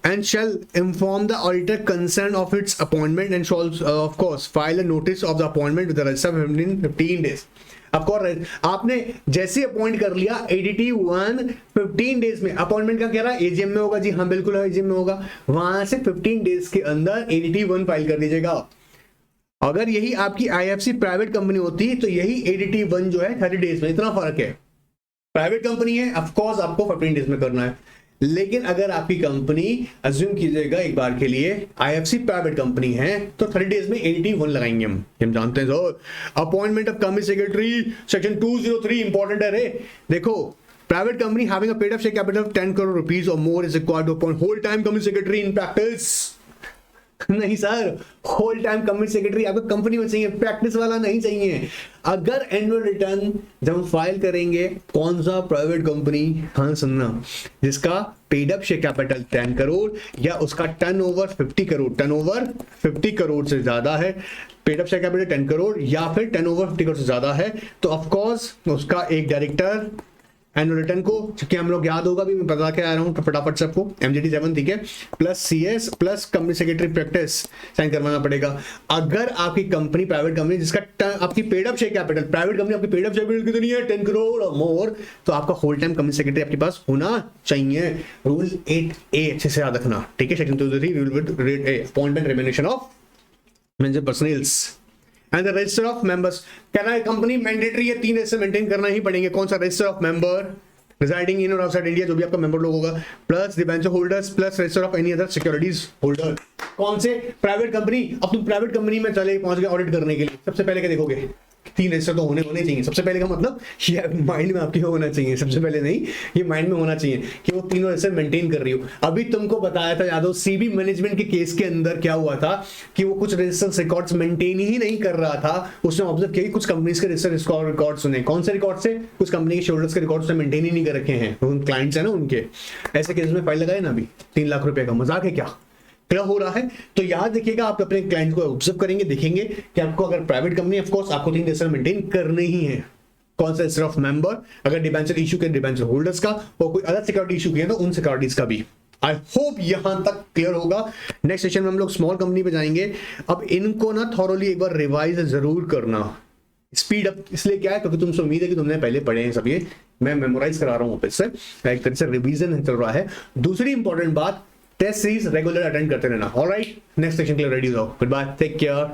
and shall inform the auditor concerned of its appointment and shall of course file a notice of the appointment with the register within 15 days। Of course आपने जैसे appoint कर लिया ADT 1 15 days में appointment का कह रहा है एजीएम में होगा, जी हाँ बिल्कुल एजीएम में होगा, वहां से 15 डेज के अंदर एडीटी 1 फाइल कर दीजिएगा। अगर यही आपकी आईएफसी प्राइवेट कंपनी होती तो यही एडीटी 1 जो है 30 डेज में, इतना फर्क है। प्राइवेट कंपनी है ऑफ कोर्स आपको 15 डेज में करना है, लेकिन अगर आपकी कंपनी अज्यूम कीजिएगा एक बार के लिए आईएफसी प्राइवेट कंपनी है तो 30 डेज में एडीटी 1 लगाएंगे हम जानते हैं sir. Appointment of company secretary section 203 important है रे। देखो private company having a paid up share capital of 10 crore rupees or more is required to appoint whole time company secretary in practice। नहीं sir, whole time company secretary आपको company में चाहिए, practice वाला नहीं चाहिए। अगर एनुअल रिटर्न जब हम फाइल करेंगे, कौन सा प्राइवेट कंपनी, हाँ सुनना, जिसका paid up share capital 10 crore या उसका टर्नओवर 50 करोड़, टर्नओवर 50 करोड़ से ज्यादा है, paid up share capital 10 crore या फिर टर्नओवर 50 करोड़ से ज्यादा है, तो ऑफ कोर्स उसका एक डायरेक्टर एनुअल रिटर्न को, क्योंकि हम लोग याद होगा भी, मैं बता के आ रहा हूँ फटाफट सबको, एमजीटी 7 ठीक है, plus CS plus company secretary practice sign करवाना पड़ेगा। अगर आपकी कंपनी प्राइवेट कंपनी जिसका आपकी paid up share capital, private company आपकी पेड अप शेयर कैपिटल कितनी है 10 करोड़ और मोर, तो आपका होल टाइम कंपनी सेक्रेटरी आपके पास होना चाहिए। रूल 8A अच्छे से याद रखना, ठीक है, section 203 rule rate a appointment remuneration of manager personnels and the register of members. कहना है कंपनी मैंडेटरी है, 3 रजिस्टर मेंटेन करना ही पड़ेंगे। कौन सा? रजिस्टर ऑफ मेंबर रिजाइडिंग इन और आउटसाइड इंडिया, जो भी आपका मेंबर लोग होगा, plus debenture holders plus register of any other securities holder. कौन से? Private company. अब तुम प्राइवेट कंपनी में चले पहुंच गए ऑडिट करने के लिए, सबसे पहले क्या देखोगे? 3 रजिस्टर तो होने चाहिए। सबसे पहले का मतलब ये माइंड में आपके होना चाहिए, सबसे पहले नहीं, ये माइंड में होना चाहिए कि वो तीनों रजिस्टर मेंटेन कर रही हो। अभी तुमको बताया था यादव, सीबी मैनेजमेंट के केस के अंदर क्या हुआ था कि वो कुछ रजिस्टर रिकॉर्ड्स मेंटेन ही नहीं कर रहा था। उसने ऑब्जर्व किया कि कुछ कंपनीज के रजिस्टर रिकॉर्ड सुने। कौन से रिकॉर्ड से? कुछ कंपनी के शेयरहोल्डर्स के रिकॉर्ड्स मेंटेन ही नहीं कर रखे हैं, उन क्लाइंट्स है ना उनके। ऐसे केस में फाइल लगाए ना अभी 3 लाख रुपए का, मजाक है क्या? क्या हो रहा है? तो याद रखिएगा, आप अपने क्लाइंट को ऑब्जर्व करेंगे, देखेंगे कि आपको अगर प्राइवेट कंपनी ऑफ कोर्स आपको 3 रजिस्टर मेंटेन करने ही है। कौन सा? रजिस्टर ऑफ मेंबर, अगर डिबेंचर इशू के डिबेंचर होल्डर्स का, और कोई अदर सिक्योरिटी इशू किया तो उन सिक्योरिटीज का भी। आई होप यहां तक क्लियर होगा। नेक्स्ट सेशन में हम लोग स्मॉल कंपनी पे जाएंगे। अब इनको ना थॉरोली एक बार रिवाइज जरूर करना, स्पीड अप इसलिए क्या है क्योंकि तुमसे उम्मीद है कि तुमने पहले पढ़े हैं सब, ये मैं मेमोराइज करा रहा हूं वापस से, एक तरह से रिवीजन चल रहा है। दूसरी इंपॉर्टेंट बात, टेस्ट सीरीज रेगुलर अटेंड करते रहना। ऑलराइट, नेक्स्ट सेशन के लिए रेडी हो जाओ। Good bye, take care.